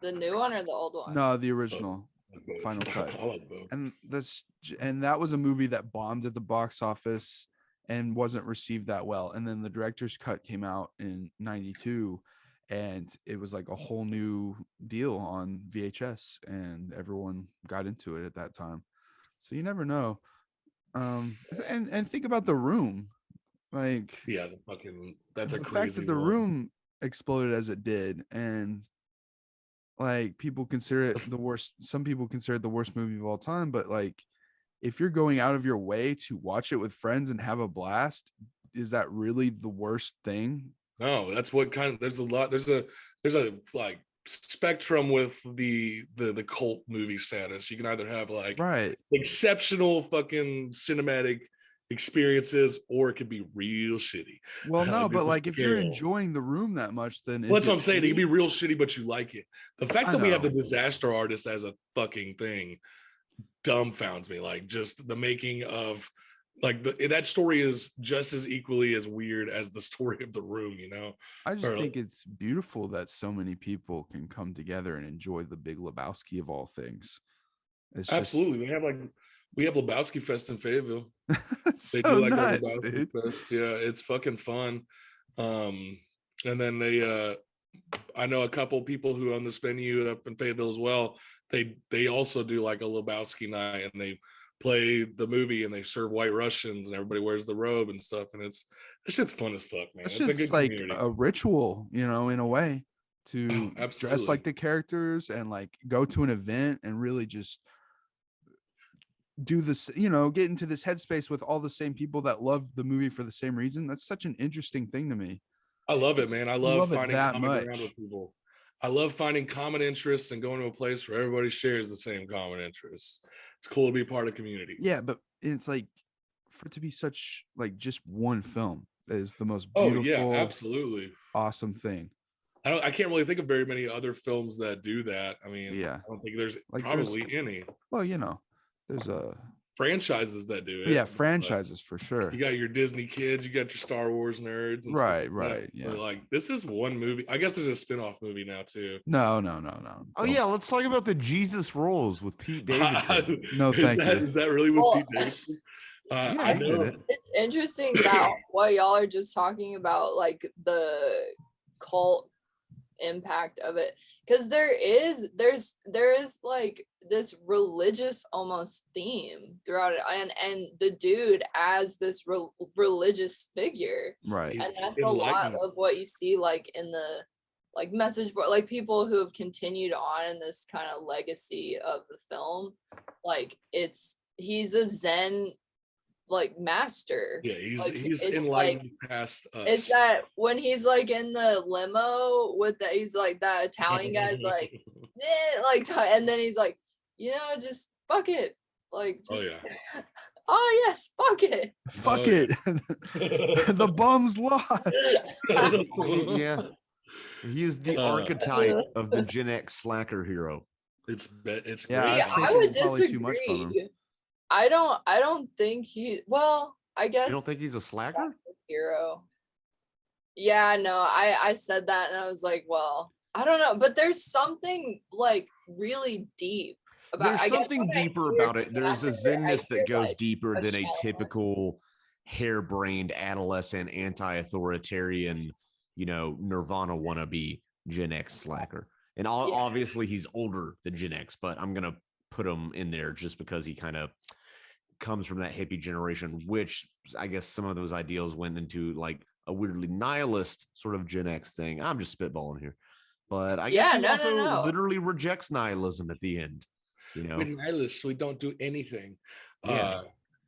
The new one or the old one? No, the original, final cut. I like both. And that was a movie that bombed at the box office and wasn't received that well. And then the director's cut came out in '92, and it was like a whole new deal on VHS, and everyone got into it at that time. So you never know. And think about The Room. Like, yeah, that's a the crazy fact that The Room exploded as it did, and like people consider it the worst. Some people consider it the worst movie of all time, but like if you're going out of your way to watch it with friends and have a blast, is that really the worst thing? No, that's what kind of, there's a like spectrum with the cult movie status. You can either have like exceptional fucking cinematic experiences, or it could be real shitty. Well, no, but like if you're enjoying The Room that much, then that's what I'm saying. It can be real shitty, but you like it. The fact that we have the disaster artist as a fucking thing dumbfounds me. Like just the making of like that story is just as equally as weird as the story of The Room, you know. I just think it's beautiful that so many people can come together and enjoy the Big Lebowski of all things. It's absolutely just... we have Lebowski Fest in Fayetteville. They do like nuts, a Lebowski Fest. Yeah, it's fucking fun. And then they I know a couple people who own this venue up in Fayetteville as well. They also do like a Lebowski night, and they play the movie and they serve White Russians and everybody wears the robe and stuff, and it's fun as fuck, man. It's a good like community. A ritual, you know, in a way, to dress like the characters and like go to an event and really just do this, you know, get into this headspace with all the same people that love the movie for the same reason. That's such an interesting thing to me. I love it, man. I love finding common ground with people. I love finding common interests and going to a place where everybody shares the same common interests. It's cool to be part of community. Yeah, but it's like for it to be such like just one film is the most beautiful, absolutely awesome thing. I can't really think of very many other films that do that. I mean, I don't think there's like probably any. Well, you know, there's franchises that do it. Yeah, Like, franchises for sure. you got your Disney kids, you got your Star Wars nerds, and Right, stuff like that. right, yeah. But, like, this is one movie. I guess there's a spin-off movie now too. No. Oh yeah, let's talk about the Jesus Rolls with Pete Davidson. No, thank you. Is that really with Well, Pete Davidson? Yeah, I he did know. it. It's interesting that what y'all are just talking about, like the cult impact of it, because there is like this religious almost theme throughout it, and the dude as this religious figure, Right. and that's a lot of what you see like in the like message board, like people who have continued on in this kind of legacy of the film, like he's a Zen like master. Yeah, he's Like, he's it's enlightened past us. it's that when he's like in the limo with the, he's like that Italian guy's like, and then he's like, just fuck it. Like, just, Oh yeah. oh yes, fuck it. Fuck Oh, it. The bums lost. Yeah, he is the archetype of the Gen X slacker hero. It's Yeah, great. I've I taken would probably too much from disagree. him. I don't think I guess You don't think he's a slacker? hero. Yeah, no, I said that and I was like, well, I don't know, but there's something like really deep about. There's something deeper about it. There's a zenness that goes like, deeper than a Coachella. typical harebrained adolescent anti-authoritarian, Nirvana wannabe Gen X slacker. And obviously he's older than Gen X, but I'm gonna put him in there just because he kind of comes from that hippie generation, which I guess some of those ideals went into like a weirdly nihilist sort of Gen X thing. I'm just spitballing here, but I guess he also literally rejects nihilism at the end. We're nihilists, we don't do anything. Yeah.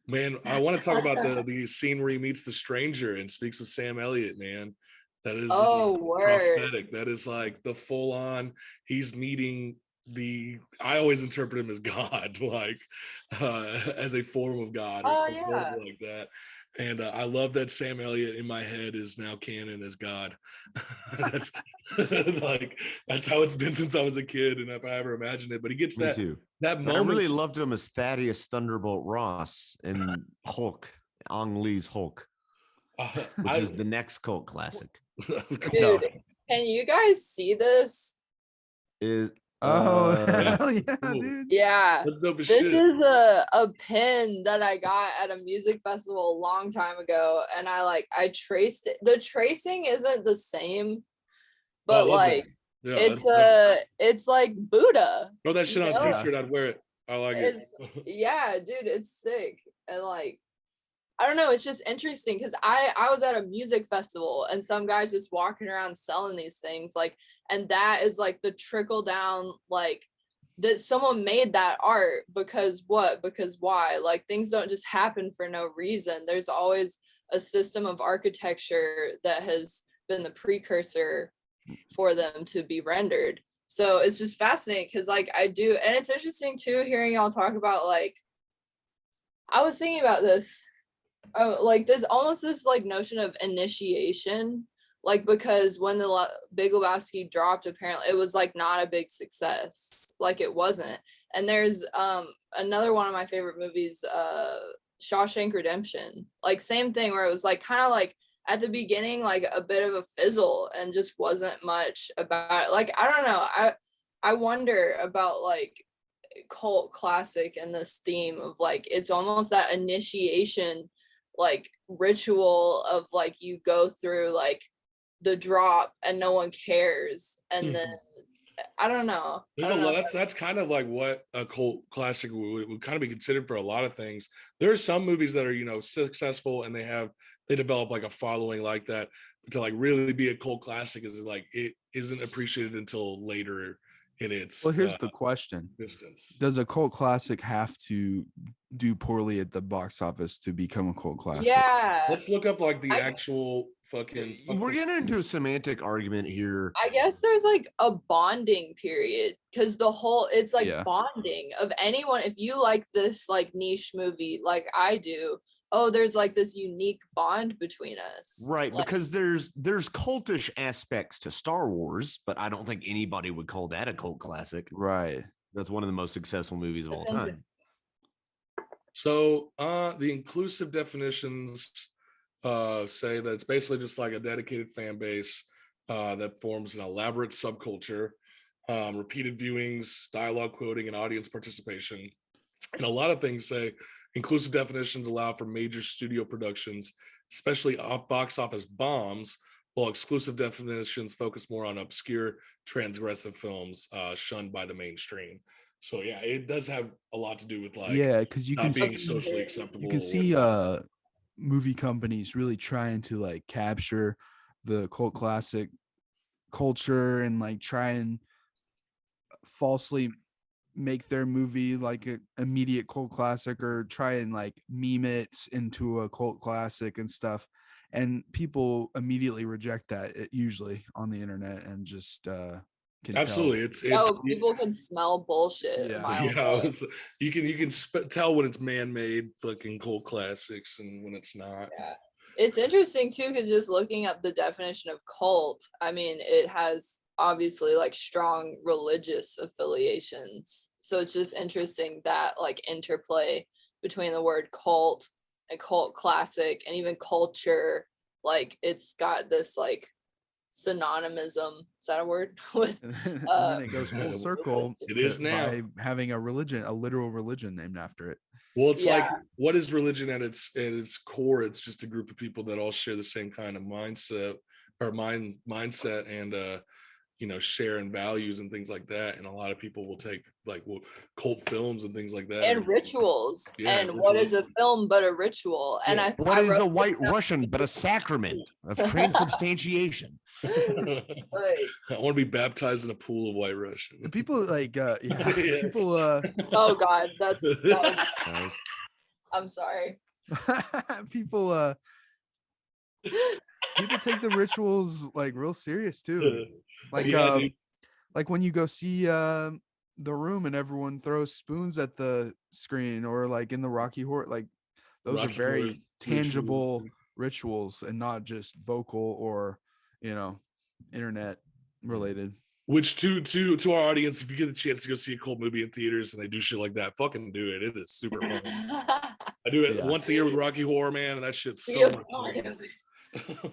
Man, I want to talk about the scene where he meets the stranger and speaks with Sam Elliott, man. That is prophetic. That is like the full on, he's meeting I always interpret him as God, like as a form of God or something like that. And I love that Sam Elliott in my head is now canon as God. That's that's how it's been since I was a kid, and if I ever imagined it. But he gets that moment. I really loved him as Thaddeus Thunderbolt Ross in Hulk, Ang Lee's Hulk, which is the next cult classic. Dude, can you guys see this? Hell yeah, dude. Yeah. That's dope as this shit. is a pin that I got at a music festival a long time ago, and I traced it. The tracing isn't the same, but like it's like Buddha. Throw that shit on a t-shirt, I'd wear it. I like it. Yeah, dude, it's sick. And like, I don't know, it's just interesting because I was at a music festival and some guys just walking around selling these things, like, and that is like the trickle down, like, that someone made that art because why? Like, things don't just happen for no reason. There's always a system of architecture that has been the precursor for them to be rendered. So it's just fascinating because like and it's interesting too hearing y'all talk about, like, I was thinking about this. Like this like notion of initiation, like, because when the Big Lebowski dropped, apparently it was like not a big success, like it wasn't. And there's another one of my favorite movies, Shawshank Redemption, like same thing, where it was like kind of like at the beginning like a bit of a fizzle and just wasn't much about it. Like, I don't know, I wonder about like cult classic and this theme of like it's almost that initiation like ritual of like you go through like the drop and no one cares, and then I don't know. There's a lot. That's kind of like what a cult classic would kind of be considered for a lot of things. There are some movies that are successful and they develop like a following like that, but to like really be a cult classic is like it isn't appreciated until later in its. Well, here's the question: distance. Does a cult classic have to do poorly at the box office to become a cult classic? Yeah. Let's look up like the actual fucking. We're getting into a semantic argument here. I guess there's like a bonding period because it's like bonding of anyone. If you like this like niche movie like I do, there's like this unique bond between us. Right, like, because there's cultish aspects to Star Wars, but I don't think anybody would call that a cult classic. Right. That's one of the most successful movies of all time. So the inclusive definitions say that it's basically just like a dedicated fan base that forms an elaborate subculture, repeated viewings, dialogue quoting, and audience participation. And a lot of things say inclusive definitions allow for major studio productions, especially off box office bombs, while exclusive definitions focus more on obscure, transgressive films shunned by the mainstream. So yeah, it does have a lot to do with like Yeah, because you can not being see socially acceptable. you can or see whatnot. movie companies really trying to like capture the cult classic culture and like try and falsely make their movie like an immediate cult classic or try and like meme it into a cult classic and stuff, and people immediately reject that usually on the internet and just can tell. Absolutely, No, people can smell bullshit a Yeah. mile yeah, away. you can tell when it's man-made fucking cult classics and when it's not. Yeah. It's interesting too, because just looking up the definition of cult, I mean, it has obviously like strong religious affiliations. So it's just interesting that like interplay between the word cult and cult classic and even culture. Like it's got this like synonymism, is that a word? With And uh then it goes full circle It is now. by having a religion, a literal religion named after it. Well, it's yeah. like, what is religion at its core? It's just a group of people that all share the same kind of mindset or mindset and share in values and things like that. And a lot of people will take like cult films and things like that. And rituals. Yeah, And what is a film but a ritual? And Yeah. What I is wrote a white this down. Russian but a sacrament of transubstantiation? Like, I want to be baptized in a pool of white Russian. The people like yeah, Yes. people oh God, that was, Guys. I'm sorry. people people take the rituals like real serious too. Like Yeah, dude. like when you go see The Room and everyone throws spoons at the screen, or like in the Rocky Horror, like those Rocky are very Horror tangible rituals and not just vocal or internet related. Which to our audience, if you get the chance to go see a cult movie in theaters and they do shit like that, fucking do it. It is super fun. I do it Yeah. once a year with Rocky Horror, man, and that shit's so much fun.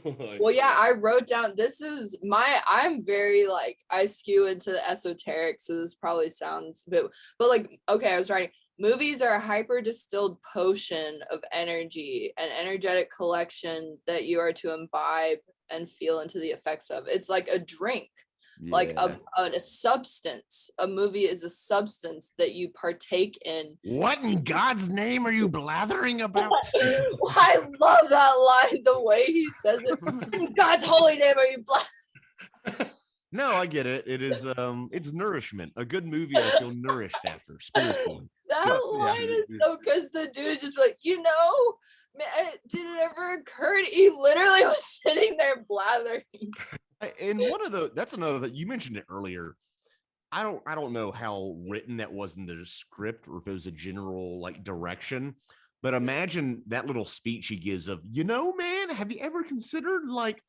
Like, Well, yeah, I wrote down, I'm very like, I skew into the esoteric, so this probably sounds a bit, but like, okay, I was writing, movies are a hyper distilled potion of energy, an energetic collection that you are to imbibe and feel into the effects of. It's like a drink. Like Yeah. a substance. A movie is a substance that you partake in. What in God's name are you blathering about? I love that line, the way he says it. In God's holy name are you No, I get it. It is it's nourishment. A good movie I feel nourished after spiritually. That line is so, because the dude is just like, man, did it ever occur to you? He literally was sitting there blathering. And that's another that you mentioned it earlier. I don't know how written that was in the script or if it was a general like direction, but imagine that little speech he gives of, man, have you ever considered like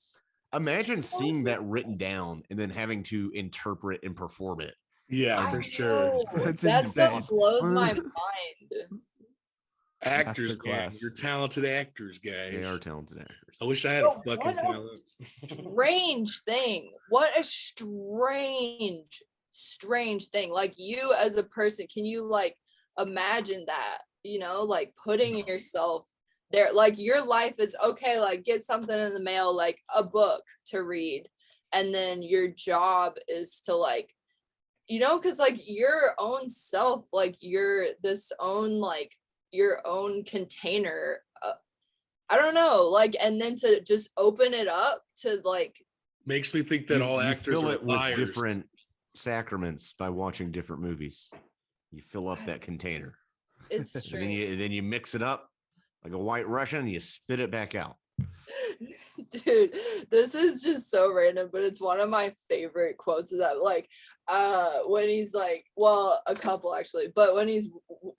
imagine seeing that written down and then having to interpret and perform it. yeah, for sure. That's That insane. stuff blows my mind. Actors, Masterclass. you're talented actors, guys. They are talented actors. I wish I had a fucking talent. Strange thing. What a strange thing. Like, you as a person, can you like imagine that, like putting yourself there, like your life is okay, like get something in the mail, like a book to read, and then your job is to like, because like your own self, like you're this own, like your own container, I don't know, like, and then to just open it up to like, Makes me think that all you actors fill are it with liars. different sacraments by watching different movies. You fill up that container. it's And strange. then you mix it up like a white Russian and you spit it back out. Dude, this is just so random, but it's one of my favorite quotes of that, like when he's like, well, a couple actually, but when him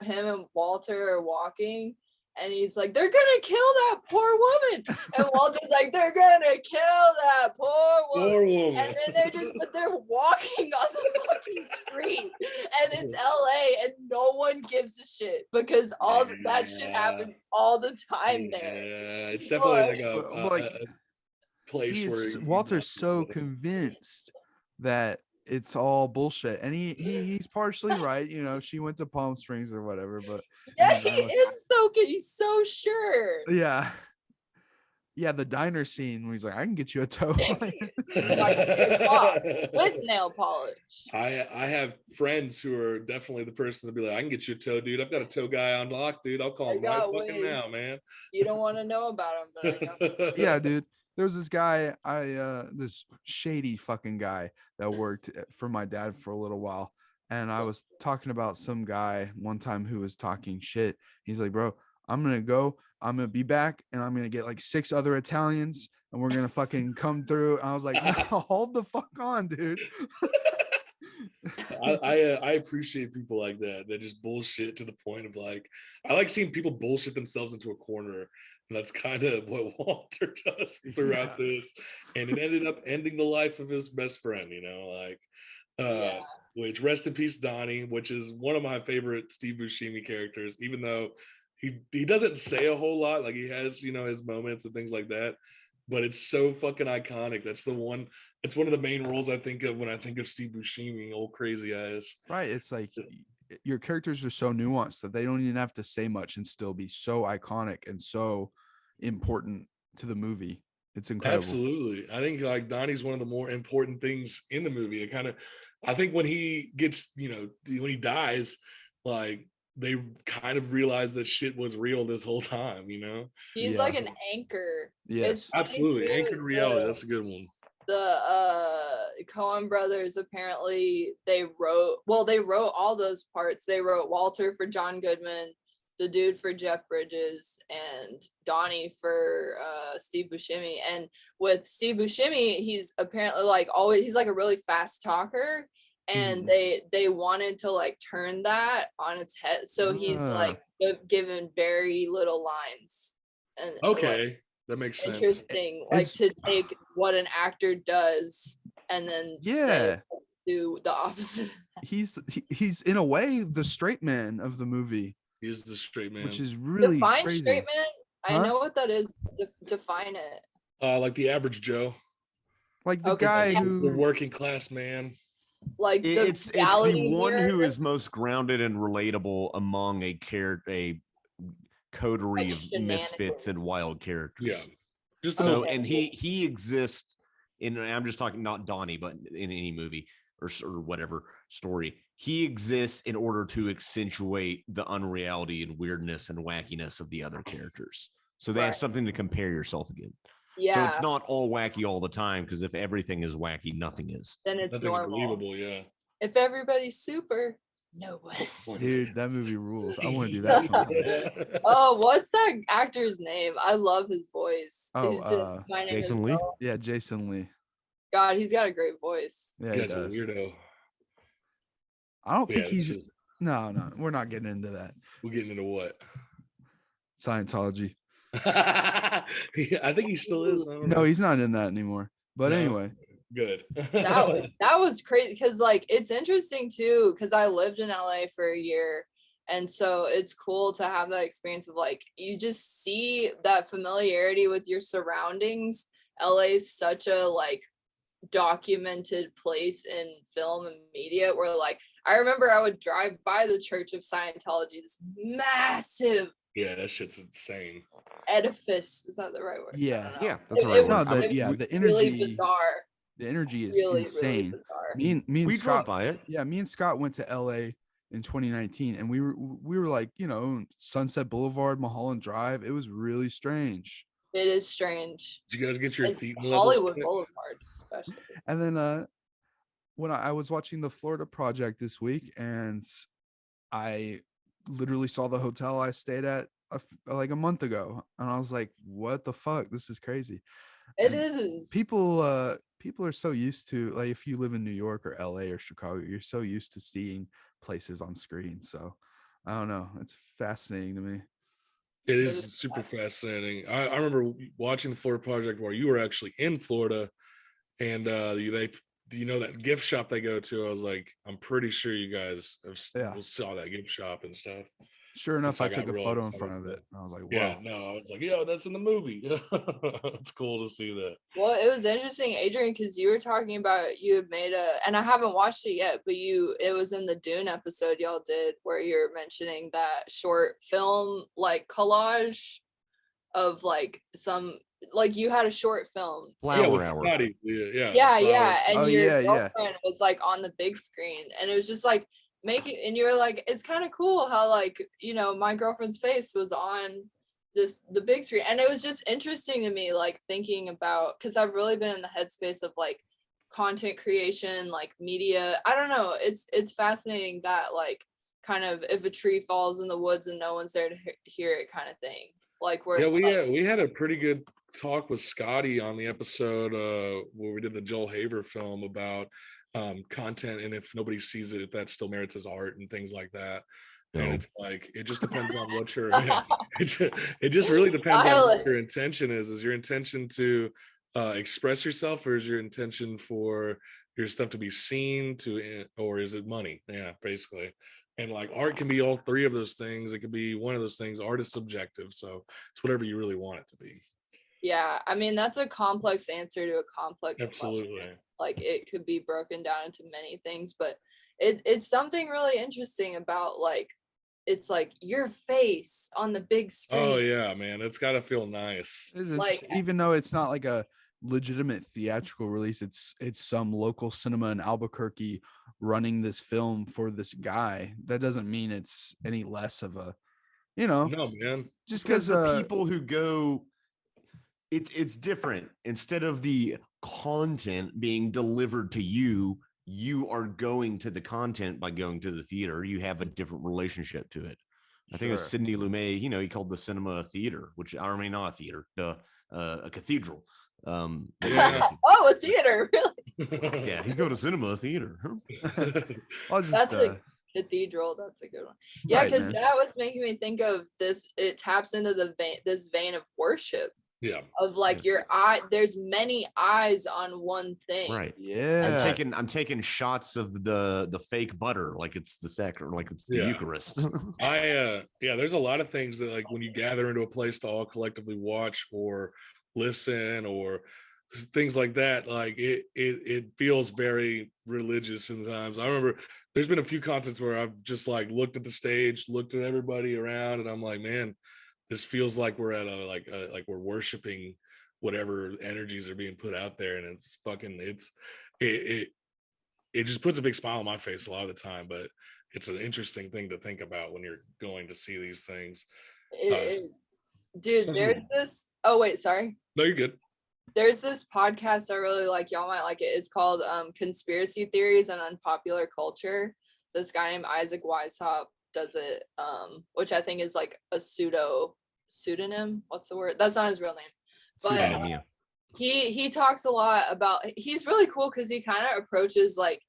and Walter are walking And he's like, they're gonna kill that poor woman. And Walter's like, they're gonna kill that poor woman. Poor woman. And then they're walking on the fucking street. And it's LA and no one gives a shit because all that shit happens all the time there. Yeah, it's definitely like a place where Walter's so convinced that it's all bullshit, and he's partially right. You know, she went to Palm Springs or whatever, but yeah, he is so good. He's so sure. Yeah, the diner scene where he's like, I can get you a toe. With nail polish. I have friends who are definitely the person to be like, I can get you a toe, dude. I've got a toe guy on lock, dude. I'll call him right fucking now, man. You don't want to know about him, but I know. Yeah, dude. There was this guy, this shady fucking guy that worked for my dad for a little while. And I was talking about some guy one time who was talking shit. He's like, bro, I'm going to be back and I'm going to get like 6 other Italians and we're going to fucking come through. And I was like, no, hold the fuck on, dude. I appreciate people like that just bullshit to the point of like, I like seeing people bullshit themselves into a corner. And that's kind of what Walter does throughout this. And it ended up ending the life of his best friend, you know, like, which rest in peace, Donnie, which is one of my favorite Steve Buscemi characters, even though he doesn't say a whole lot. Like he has, you know, his moments and things like that, but it's so fucking iconic. It's one of the main roles I think of when I think of Steve Buscemi, old crazy eyes. Right. It's like your characters are so nuanced that they don't even have to say much and still be so iconic and so important to the movie. It's incredible. Absolutely. I think like Donnie's one of the more important things in the movie. I think when he gets, you know, when he dies, like they kind of realize that shit was real this whole time, you know? He's like an anchor. Yes, absolutely. Anchored reality. That's a good one. The Coen brothers, apparently they wrote all those parts. They wrote Walter for John Goodman, the dude for Jeff Bridges, and Donnie for Steve Buscemi. And with Steve Buscemi, he's apparently like always, he's like a really fast talker, and they wanted to like turn that on its head, so he's like given very little lines. And okay, like, that makes sense. Interesting, like to take what an actor does and then do the opposite. He's in a way the straight man of the movie. He is the straight man, which is really define crazy. Straight man. I know what that is. Define it. Like the average Joe, like the guy who the working class man. Like it's the one who is most grounded and relatable among a coterie of misfits and wild characters. Yeah, just so and he exists in. I'm just talking not Donnie, but in any movie or whatever story, he exists in order to accentuate the unreality and weirdness and wackiness of the other characters. So they have something to compare yourself against. Yeah. So it's not all wacky all the time, because if everything is wacky, nothing is. Then it's normal. Believable, yeah. If everybody's super, no one. Dude, that movie rules. I want to do that sometime. Oh, what's that actor's name? I love his voice. Oh, Jason Lee? Yeah, Jason Lee. God, he's got a great voice. Yeah, he's a weirdo. I don't think he's... No, we're not getting into that. We're getting into what? Scientology. I think he still is. I don't know. No, he's not in that anymore. But anyway. Good. that was crazy, because like it's interesting too, because I lived in LA for a year, and so it's cool to have that experience of like you just see that familiarity with your surroundings. LA is such a like documented place in film and media where like I remember I would drive by the Church of Scientology, this massive that shit's insane edifice. Is that the right word? Yeah, that's the right word. The energy, really bizarre. The energy is really, insane. Really me and we Scott drove by it. Yeah, me and Scott went to LA in 2019, and we were like, you know, Sunset Boulevard, Mulholland Drive. It was really strange. It is strange. Did you guys get your feet in Hollywood Boulevard, especially. And then when I was watching the Florida Project this week, and I literally saw the hotel I stayed at like a month ago, and I was like, what the fuck? This is crazy. It is. People are so used to, like, if you live in New York or LA or Chicago, you're so used to seeing places on screen. So I don't know. It's fascinating to me. It is super fascinating. I remember watching the Florida Project where you were actually in Florida, and you know that gift shop they go to. I was like, I'm pretty sure you guys Yeah. saw that gift shop and stuff. Sure And enough, so I I got took a real photo in excited front of about it. it. And I was like, Yeah, whoa. no, I was like, yo, that's in the movie. It's cool to see that. Well, it was interesting, Adrian, because you were talking about you had made and I haven't watched it yet, but it was in the Dune episode y'all did where you're mentioning that short film like collage of like you had a short film. Yeah, Flower with Hour. Scotty. Yeah, the Yeah, flower. and Oh, your yeah. girlfriend was like on the big screen, and it was just like and you were like, it's kind of cool how like my girlfriend's face was on the big screen, and it was just interesting to me like thinking about because I've really been in the headspace of like content creation, like media. I don't know, it's fascinating that like kind of if a tree falls in the woods and no one's there to hear it kind of thing. Like Yeah, like, we had a pretty good talk with Scotty on the episode where we did the Joel Haver film about content, and if nobody sees it, if that still merits as art and things like that. And No. it's like it just depends on what your it just really depends on what your intention is. Is your intention to express yourself, or is your intention for your stuff to be seen or is it money? Yeah, basically. And like art can be all three of those things. It could be one of those things. Art is subjective, so it's whatever you really want it to be. yeah, I mean, that's a complex answer to a complex question. Absolutely. Like it could be broken down into many things, but it's something really interesting about like it's like your face on the big Oh screen. yeah, man, it's got to feel nice. It is Like interesting. Even though it's not like a legitimate theatrical release, it's some local cinema in Albuquerque running this film for this guy. That doesn't mean it's any less of a, No, man. just Because because the people who go, it's different. Instead of the content being delivered to you, you are going to the content by going to the theater. You have a different relationship to it. I think it was Sure. Sidney Lumet, he called the cinema a theater, which I mean, not a theater, a cathedral. Yeah. oh, a theater, really? Yeah, he go to cinema theater. I'll just That's a cathedral. That's a good one. Yeah, Right, because man. that was making me think of this. It taps into this vein of worship. Yeah. Of like your eye, there's many eyes on one thing. Right. Yeah. I'm taking shots of the fake butter like it's the sacrament, like it's the Yeah. Eucharist. There's a lot of things that like when you gather into a place to all collectively watch or listen or things like that, like it feels very religious sometimes. I remember there's been a few concerts where I've just like looked at the stage, looked at everybody around, and I'm like, man, this feels like we're at like we're worshiping whatever energies are being put out there, and it's fucking it just puts a big smile on my face a lot of the time. But it's an interesting thing to think about when you're going to see these things. Dude, there's this. Oh wait, sorry. No, you're good. There's this podcast I really like. Y'all might like it. It's called Conspiracy Theories and Unpopular Culture. This guy named Isaac Weishaupt does it, which I think is like a pseudonym. What's the word? That's not his real name. But he talks a lot about. He's really cool because he kind of approaches like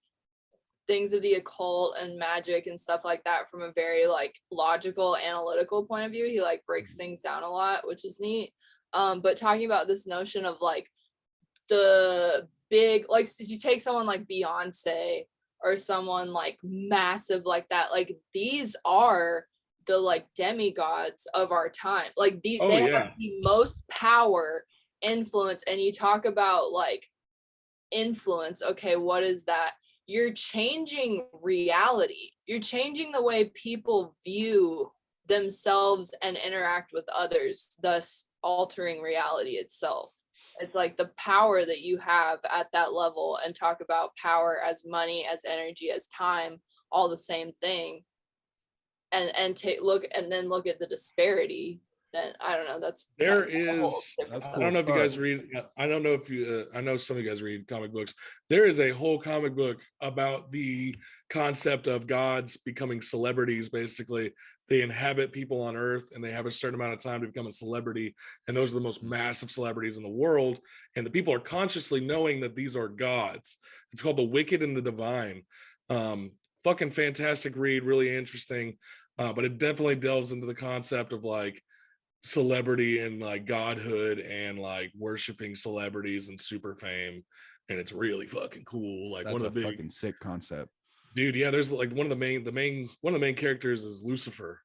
things of the occult and magic and stuff like that from a very like logical, analytical point of view. He like breaks things down a lot, which is neat. But talking about this notion of like the big, like you take someone like Beyonce or someone like massive like that, like these are the like demigods of our time. Like they have the most power, influence, and you talk about like influence. Okay, what is that? You're changing reality. You're changing the way people view themselves and interact with others, thus altering reality itself. It's like the power that you have at that level, and talk about power as money, as energy, as time, all the same thing. And look at the disparity. Then I don't know. That's there is. That's cool. I don't know if you guys read. I don't know if you. I know some of you guys read comic books. There is a whole comic book about the concept of gods becoming celebrities. Basically, they inhabit people on Earth, and they have a certain amount of time to become a celebrity. And those are the most massive celebrities in the world. And the people are consciously knowing that these are gods. It's called The Wicked and the Divine. Fucking fantastic read, really interesting. But it definitely delves into the concept of like celebrity and like godhood and like worshiping celebrities and super fame, and it's really fucking cool. Like That's one a of the big fucking sick concept. dude, yeah, there's like one of the main characters is Lucifer,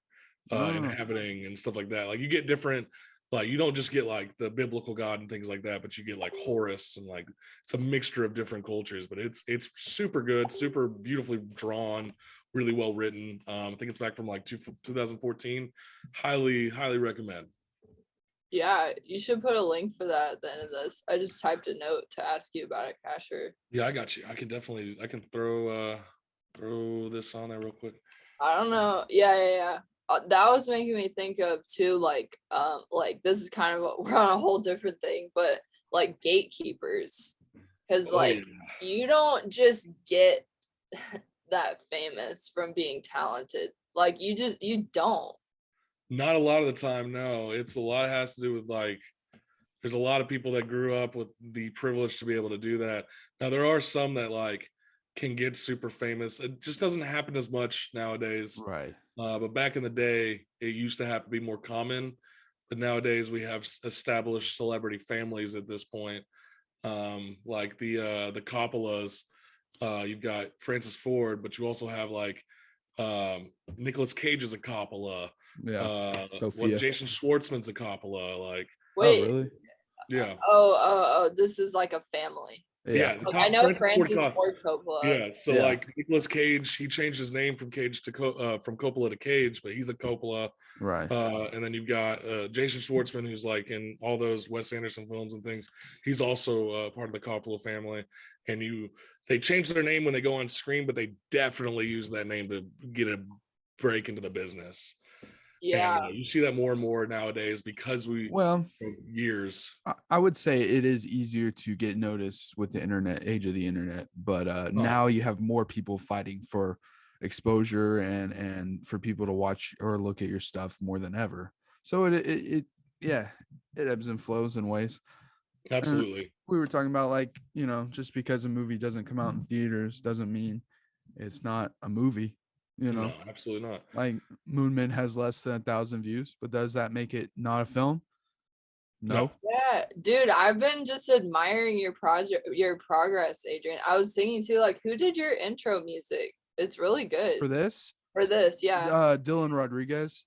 inhabiting and stuff like that. Like you get different, like you don't just get like the biblical god and things like that, but you get like Horus, and like it's a mixture of different cultures. But it's super good, super beautifully drawn, really well written. I think it's back from like 2014. Highly recommend. Yeah, you should put a link for that at the end of this. I just typed a note to ask you about it, Casher. Yeah, I got you. I can throw this on there real quick. I don't know. Yeah. That was making me think of too, like this is kind of we're on a whole different thing, but like gatekeepers, because like you don't just get that famous from being talented. Like you don't. Not a lot of the time, no. It's a lot has to do with like there's a lot of people that grew up with the privilege to be able to do that. Now there are some that like can get super famous. It just doesn't happen as much nowadays. Right. But back in the day, it used to have to be more common. But nowadays we have established celebrity families at this point. Like the Coppolas, you've got Francis Ford, but you also have like Nicolas Cage is a Coppola. Yeah. What Jason Schwartzman's a Coppola. Like, Wait. Oh, really? Yeah. Oh, this is like a family. Yeah. Like, I know Francis Ford Coppola. Yeah. So like Nicolas Cage, he changed his name from Cage to from Coppola to Cage, but he's a Coppola. Right. And then you've got Jason Schwartzman, who's like in all those Wes Anderson films and things. He's also part of the Coppola family. And they change their name when they go on screen, but they definitely use that name to get a break into the business. Yeah. And, you see that more and more nowadays because years. I would say it is easier to get noticed with the age of the internet, but now you have more people fighting for exposure and for people to watch or look at your stuff more than ever. So it ebbs and flows in ways. Absolutely. And we were talking about, like, just because a movie doesn't come out in theaters doesn't mean it's not a movie. No, absolutely not. Like Moon Man has less than 1,000 views, but does that make it not a film? No. Yeah, dude, I've been just admiring your progress, Adrian. I was thinking too, like, who did your intro music? It's really good. For this, yeah. Dylan Rodriguez.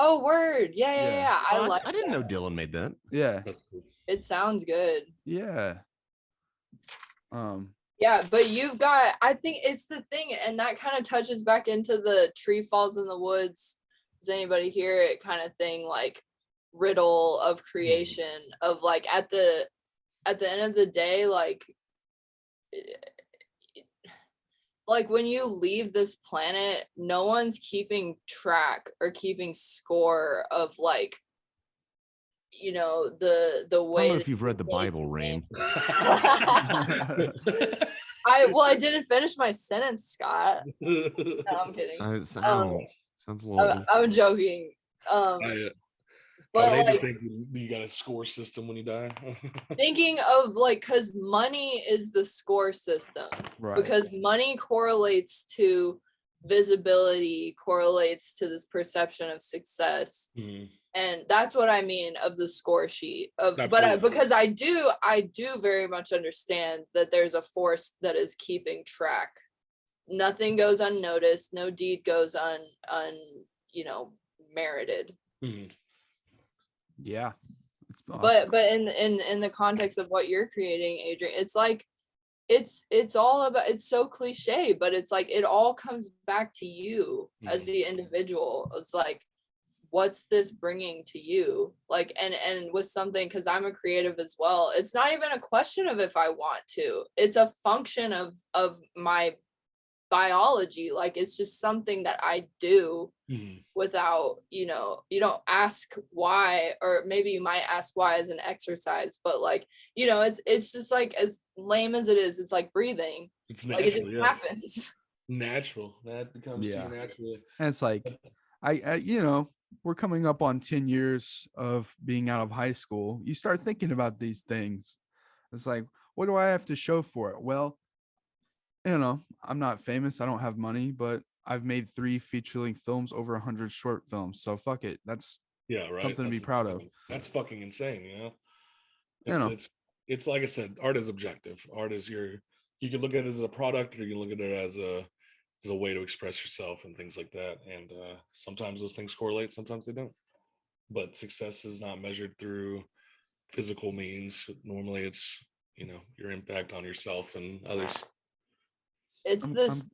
Oh, word. Yeah. I didn't know Dylan made that. Yeah. That's cool. It sounds good. Yeah. Yeah, but I think it's the thing, and that kind of touches back into the tree falls in the woods. Does anybody hear it kind of thing, like riddle of creation of like at the end of the day, like when you leave this planet, no one's keeping track or keeping score of like the way. I don't know if you've read the Bible, Rayne. I didn't finish my sentence, Scott. No, I'm kidding. Sounds a little. I'm joking. But I like, think you got a score system when you die. Thinking of like, because money is the score system, right? Because money correlates to visibility, correlates to this perception of success. And that's what I mean of the score sheet of, because I do very much understand that there's a force that is keeping track. Nothing goes unnoticed. No deed goes merited. Yeah. Awesome. But in the context of what you're creating, Adrian, it's like, it's all about, it's so cliche, but it's like, it all comes back to you as the individual. It's like, what's this bringing to you? Like, and with something, because I'm a creative as well, it's not even a question of if I want to, it's a function of my biology. Like, it's just something that I do without, you don't ask why, or maybe you might ask why as an exercise, but like, it's just like, as lame as it is, it's like breathing. It's natural. Like, it just happens. Natural. That becomes to you naturally. And it's like, I we're coming up on 10 years of being out of high school. You start thinking about these things. It's like, what do I have to show for it? Well, I'm not famous. I don't have money, but I've made 3 feature-length films, over 100 short films. So fuck it. That's Yeah, right. Something to be proud of. That's fucking insane, you know. You know. It's like I said, art is objective. Art is you can look at it as a product, or you can look at it as a way to express yourself and things like that. And sometimes those things correlate, sometimes they don't. But success is not measured through physical means. Normally it's, you know, your impact on yourself and others. It's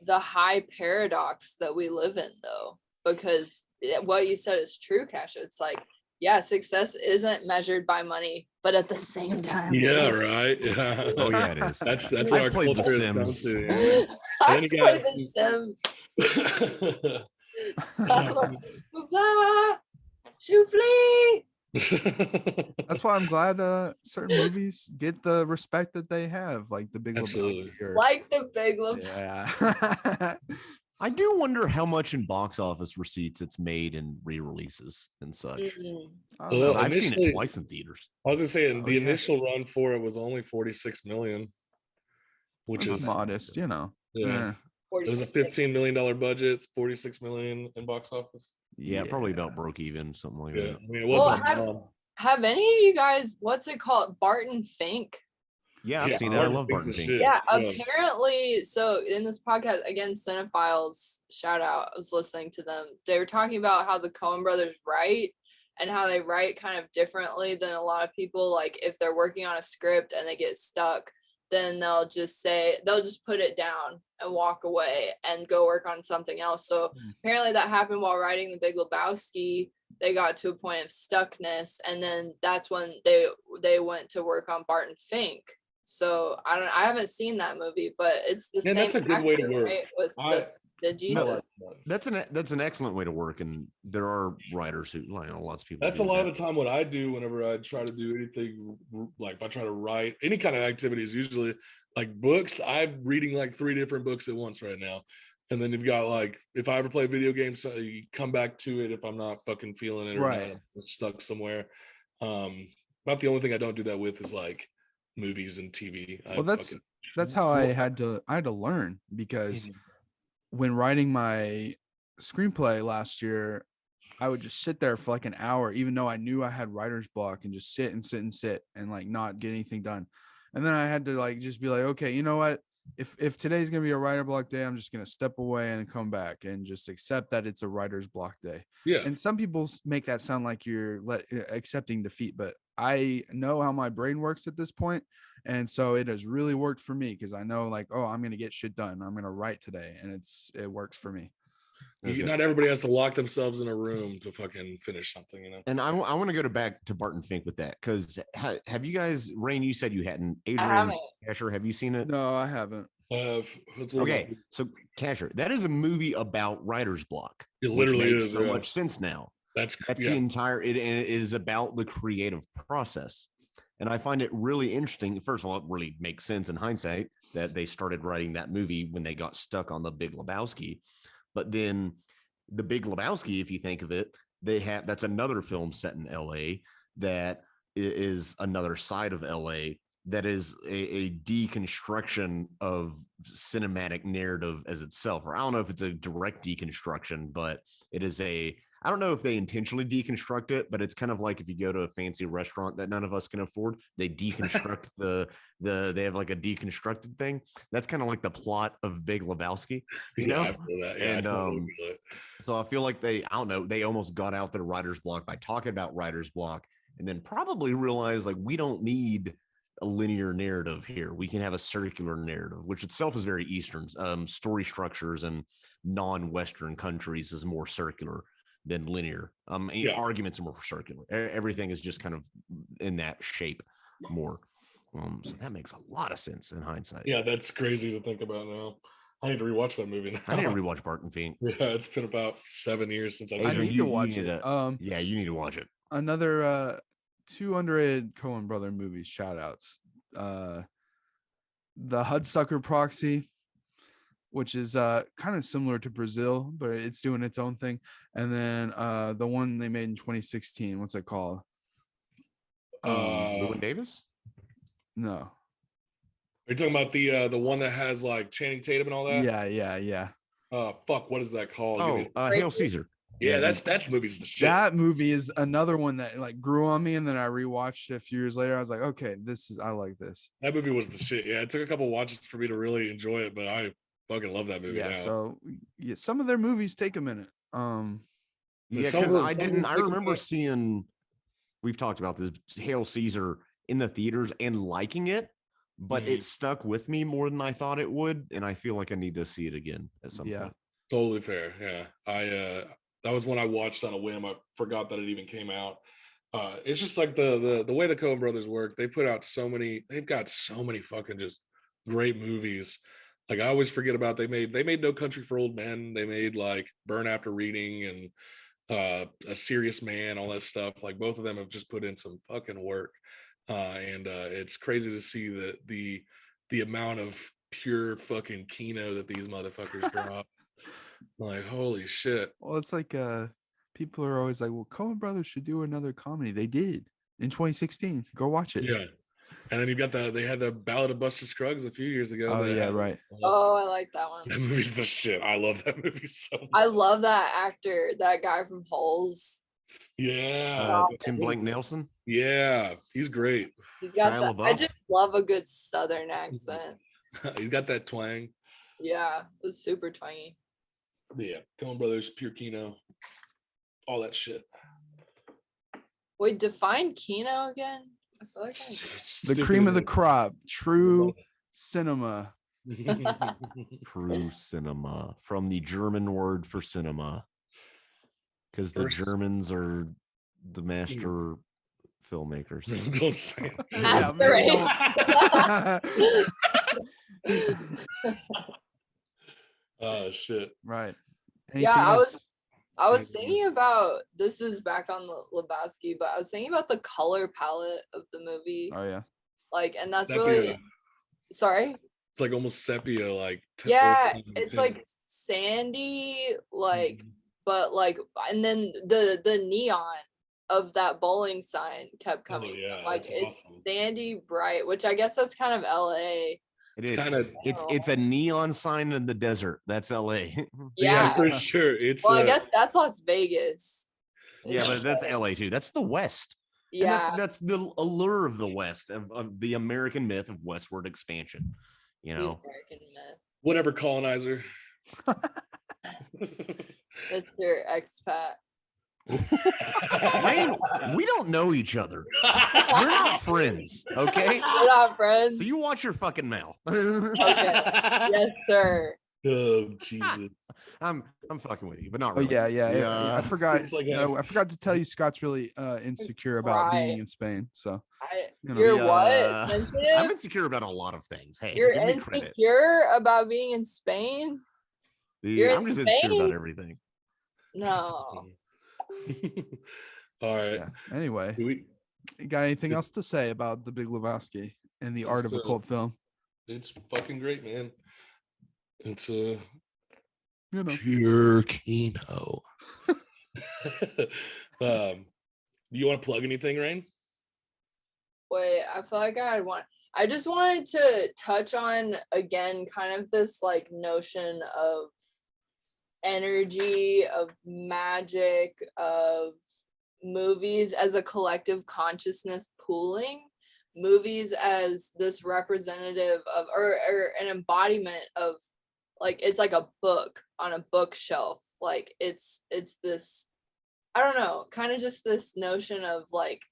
the high paradox that we live in, though, because what you said is true, Kasha. It's like, yeah, success isn't measured by money, but at the same time, Yeah, right. Yeah. Oh yeah, it is. That's what I've our played The culture has come Sims. to. Yeah. I And then you play got- The Sims. Blah, Shoofly. That's why I'm glad certain movies get the respect that they have, like the Big Absolutely. Lebowski. Or, Like the Big Lebowski. yeah. I do wonder how much in box office receipts it's made in re-releases and such. Mm. I don't know. Well, I've seen it initially- twice in theaters. I was just saying Oh, the yeah. initial run for it was only 46 million, which It's is modest, you know. yeah. It was a 46. $15 million budget. It's 46 million in box office. Yeah, probably about broke even, something like Yeah, that. I mean it wasn't Well, a bomb. Have any of you guys, what's it called? Barton Fink? Yeah, I've Yeah, seen it. I Barton love Fink's Barton the Fink. shit. Yeah, Yeah. apparently. So in this podcast, again, Cinephiles, shout out, I was listening to them. They were talking about how the Coen brothers write and how they write kind of differently than a lot of people. Like if they're working on a script and they get stuck, then they'll just put it down and walk away and go work on something else. So apparently that happened while writing The Big Lebowski. They got to a point of stuckness, and then that's when they went to work on Barton Fink. So I haven't seen that movie, but it's the same. That's a good way to actor, work. right? With the Jesus. That's an excellent way to work, and there are writers who, like, lots of people. That's a lot of the time what I do whenever I try to do anything, like if I try to write any kind of activities, usually like books. I'm reading like 3 different books at once right now. And then you've got like, if I ever play video games, so you come back to it if I'm not fucking feeling it or Right. not, I'm stuck somewhere. About the only thing I don't do that with is like movies and TV. Well, that's how I had to learn, because when writing my screenplay last year, I would just sit there for like an hour, even though I knew I had writer's block, and just sit and like not get anything done. And then I had to like just be like, okay, you know what? If today's gonna be a writer block day, I'm just gonna step away and come back and just accept that it's a writer's block day. Yeah. And some people make that sound like you're accepting defeat, but I know how my brain works at this point, and so it has really worked for me, because I know like, oh, I'm gonna get shit done. I'm gonna write today, and it works for me. Not everybody has to lock themselves in a room to fucking finish something, you know. And I want to go back to Barton Fink with that, because have you guys, Rayne? You said you hadn't. I Adrian, haven't. Asher, have you seen it? No, I haven't. Okay, so Casher, that is a movie about writer's block. It which literally makes is, so yeah. much sense now. That's the entire. It is about the creative process, and I find it really interesting. First of all, it really makes sense in hindsight that they started writing that movie when they got stuck on The Big Lebowski, but then The Big Lebowski, if you think of it, that's another film set in LA that is another side of LA that is a deconstruction of cinematic narrative as itself. Or I don't know if it's a direct deconstruction, but it is I don't know if they intentionally deconstruct it, but it's kind of like if you go to a fancy restaurant that none of us can afford, they deconstruct they have like a deconstructed thing. That's kind of like the plot of Big Lebowski, you know? I feel that. Yeah, And I totally feel it. so I feel like they almost got out their writer's block by talking about writer's block, and then probably realized like we don't need a linear narrative here. We can have a circular narrative, which itself is very Eastern. Story structures in non-Western countries is more circular than linear. Arguments are more circular. Everything is just kind of in that shape more. So that makes a lot of sense in hindsight. Yeah, that's crazy to think about now. I need to rewatch that movie now. I need to rewatch Barton Fink. Yeah, it's been about 7 years since I've I seen need it. to watch it. Yeah, you need to watch it. Another 2 underrated Coen brother movies shout outs. The Hudsucker Proxy, which is kind of similar to Brazil, but it's doing its own thing. And then the one they made in 2016, what's it called? Llewyn Davis? No. Are you talking about the one that has like Channing Tatum and all that? Yeah. Fuck, what is that called? Oh, Hail Caesar. Yeah, that movie's the shit. That movie is another one that like grew on me, and then I rewatched it a few years later. I was like, okay, I like this. That movie was the shit. Yeah, it took a couple watches for me to really enjoy it, but I fucking love that movie Yeah, now. so yeah, some of their movies take a minute. Yeah, because I remember seeing, we've talked about this, Hail Caesar in the theaters and liking it, but it stuck with me more than I thought it would, and I feel like I need to see it again at some point. Totally fair. Yeah, that was one I watched on a whim. I forgot that it even came out. It's just like the way the Coen brothers work. They put out they've got so many fucking just great movies. Like I always forget about they made No Country for Old Men. They made like Burn After Reading and A Serious Man, all that stuff. Like both of them have just put in some fucking work. And it's crazy to see the amount of pure fucking Kino that these motherfuckers drop. Like holy shit. Well, it's like people are always like, well, Coen brothers should do another comedy. They did in 2016. Go watch it. Yeah. And then you got they had the Ballad of Buster Scruggs a few years ago. Oh yeah, right. Oh, I like that one. That movie's the shit. I love that movie so much. I love that actor, that guy from Holes. Yeah. Tim Blake Nelson. Yeah, he's great. He's got that. I just love a good Southern accent. He's got that twang. Yeah, it was super twangy. Yeah, Coen Brothers, pure Kino, all that shit. Wait, define Kino again? I feel like the cream of the crop, true cinema. True cinema, from the German word for cinema, because the Germans are the master filmmakers. Don't say Oh shit! Right. Yeah, I was thinking about, this is back on the Lebowski, but I was thinking about the color palette of the movie. Oh yeah. Like, and that's sepia. really, sorry. It's like almost sepia, like yeah, it's like sandy, like, but like, and then the neon of that bowling sign kept coming. Oh, yeah, like it's awesome. sandy bright, which I guess that's kind of LA. It is. It's a neon sign in the desert. That's LA. Yeah, for sure. It's well, I guess that's Las Vegas. Yeah, but that's LA too. That's the West. Yeah, and that's the allure of the West, of the American myth of westward expansion. You know, American myth. Whatever, colonizer. Mr. Expat. Rayne, we don't know each other. We're not friends, okay? We're not friends. So you watch your fucking mouth. Okay. Yes, sir. Oh Jesus! I'm fucking with you, but not really. Yeah. I forgot. I forgot to tell you, Scott's really insecure about being in Spain. So you're what? Sensitive? I'm insecure about a lot of things. Hey, you're insecure about being in Spain? I'm just insecure about everything. No. All right. Yeah. Anyway, you got anything else to say about The Big Lebowski and the art of a cult film? It's fucking great, man. It's pure Kino. You want to plug anything, Rayne? Wait, I feel like I just wanted to touch on again kind of this like notion of energy, of magic, of movies as a collective consciousness pooling, movies as this representative of or an embodiment of, like, it's like a book on a bookshelf. Like it's this, I don't know, kind of just this notion of like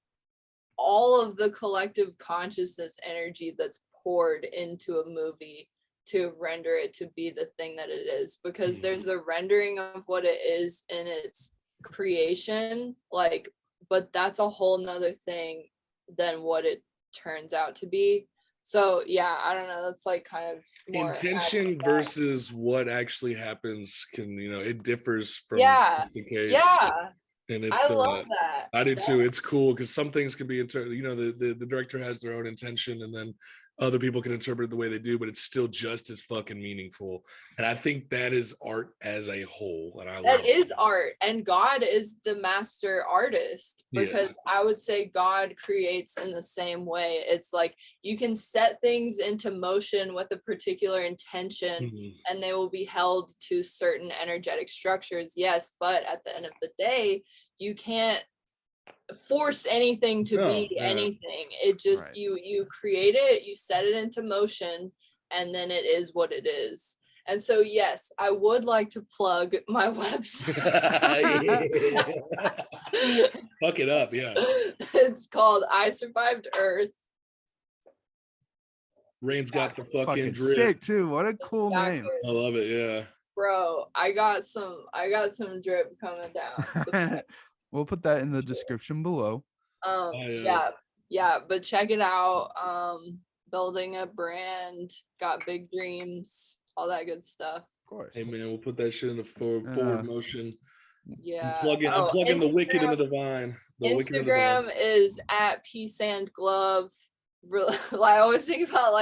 all of the collective consciousness energy that's poured into a movie to render it to be the thing that it is, because there's the rendering of what it is in its creation, like, but that's a whole nother thing than what it turns out to be. So yeah, I don't know, that's like kind of more intention versus what actually happens can, it differs from case case. Yeah, and it's I love that. I do too. It's cool because some things can be the director has their own intention, and then other people can interpret it the way they do, but it's still just as fucking meaningful. And I think that is art as a whole. And I love That is art, and God is the master artist, because I would say God creates in the same way. It's like you can set things into motion with a particular intention, and they will be held to certain energetic structures. Yes, but at the end of the day, you can't force anything to be anything. It just you create it, you set it into motion, and then it is what it is. And so, yes, I would like to plug my website. Fuck it up, yeah. It's called I Survived Earth. Rayne's got the fucking drip. Sick too. What a cool name. I love it, yeah. Bro, I got some drip coming down. We'll put that in the description below. Yeah, but check it out. Building a brand, got big dreams, all that good stuff. Of course. Hey man, we'll put that shit in the forward motion. Yeah. I'm plugging the wicked and the divine. Instagram is at Peace and Glove. I always think about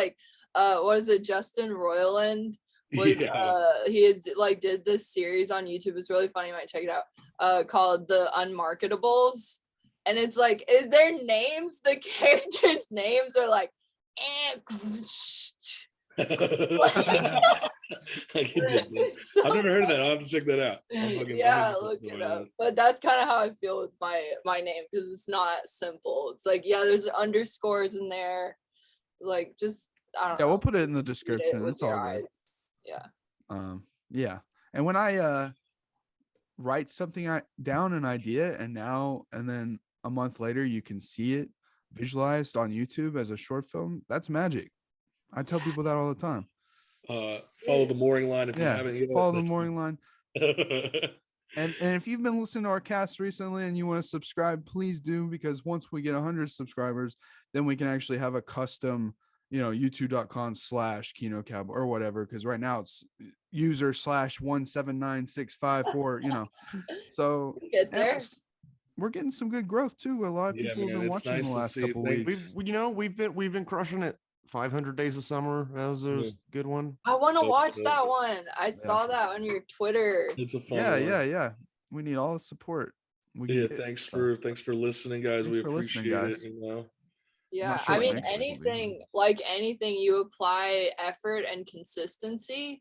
what is it, Justin Roiland? He had did this series on YouTube. It's really funny. You might check it out. Called The Unmarketables. And it's like, their names, the characters' names are like, I can dig that. I've never heard of that. I'll have to check that out. Look it up. But that's kind of how I feel with my name, because it's not simple. It's like, there's underscores in there. Like, just, I don't know. We'll put it in the description. It's all good. Yeah. And when I write something down, an idea, and then a month later you can see it visualized on YouTube as a short film, that's magic. I tell people that all the time. Follow the mooring line if you haven't yet. Follow the mooring line. And if you've been listening to our cast recently and you want to subscribe, please do, because once we get 100 subscribers, then we can actually have a custom, youtube.com/Kino Cowboy or whatever, because right now it's user /179654, so get there. We're getting some good growth too. A lot of people have been watching the last couple weeks. We've been crushing it. 500 Days of Summer. That was a good one. I want to watch that one. I saw that on your Twitter. It's a fun one. Yeah. We need all the support. Thanks for listening, guys. We appreciate it. Yeah, sure, I mean, anything you apply effort and consistency.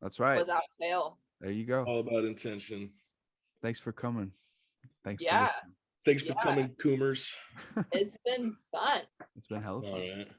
That's right. Without fail. There you go. All about intention. Thanks for coming. Thanks. Thanks for coming, Coomers. It's been fun. It's been hella fun. All right.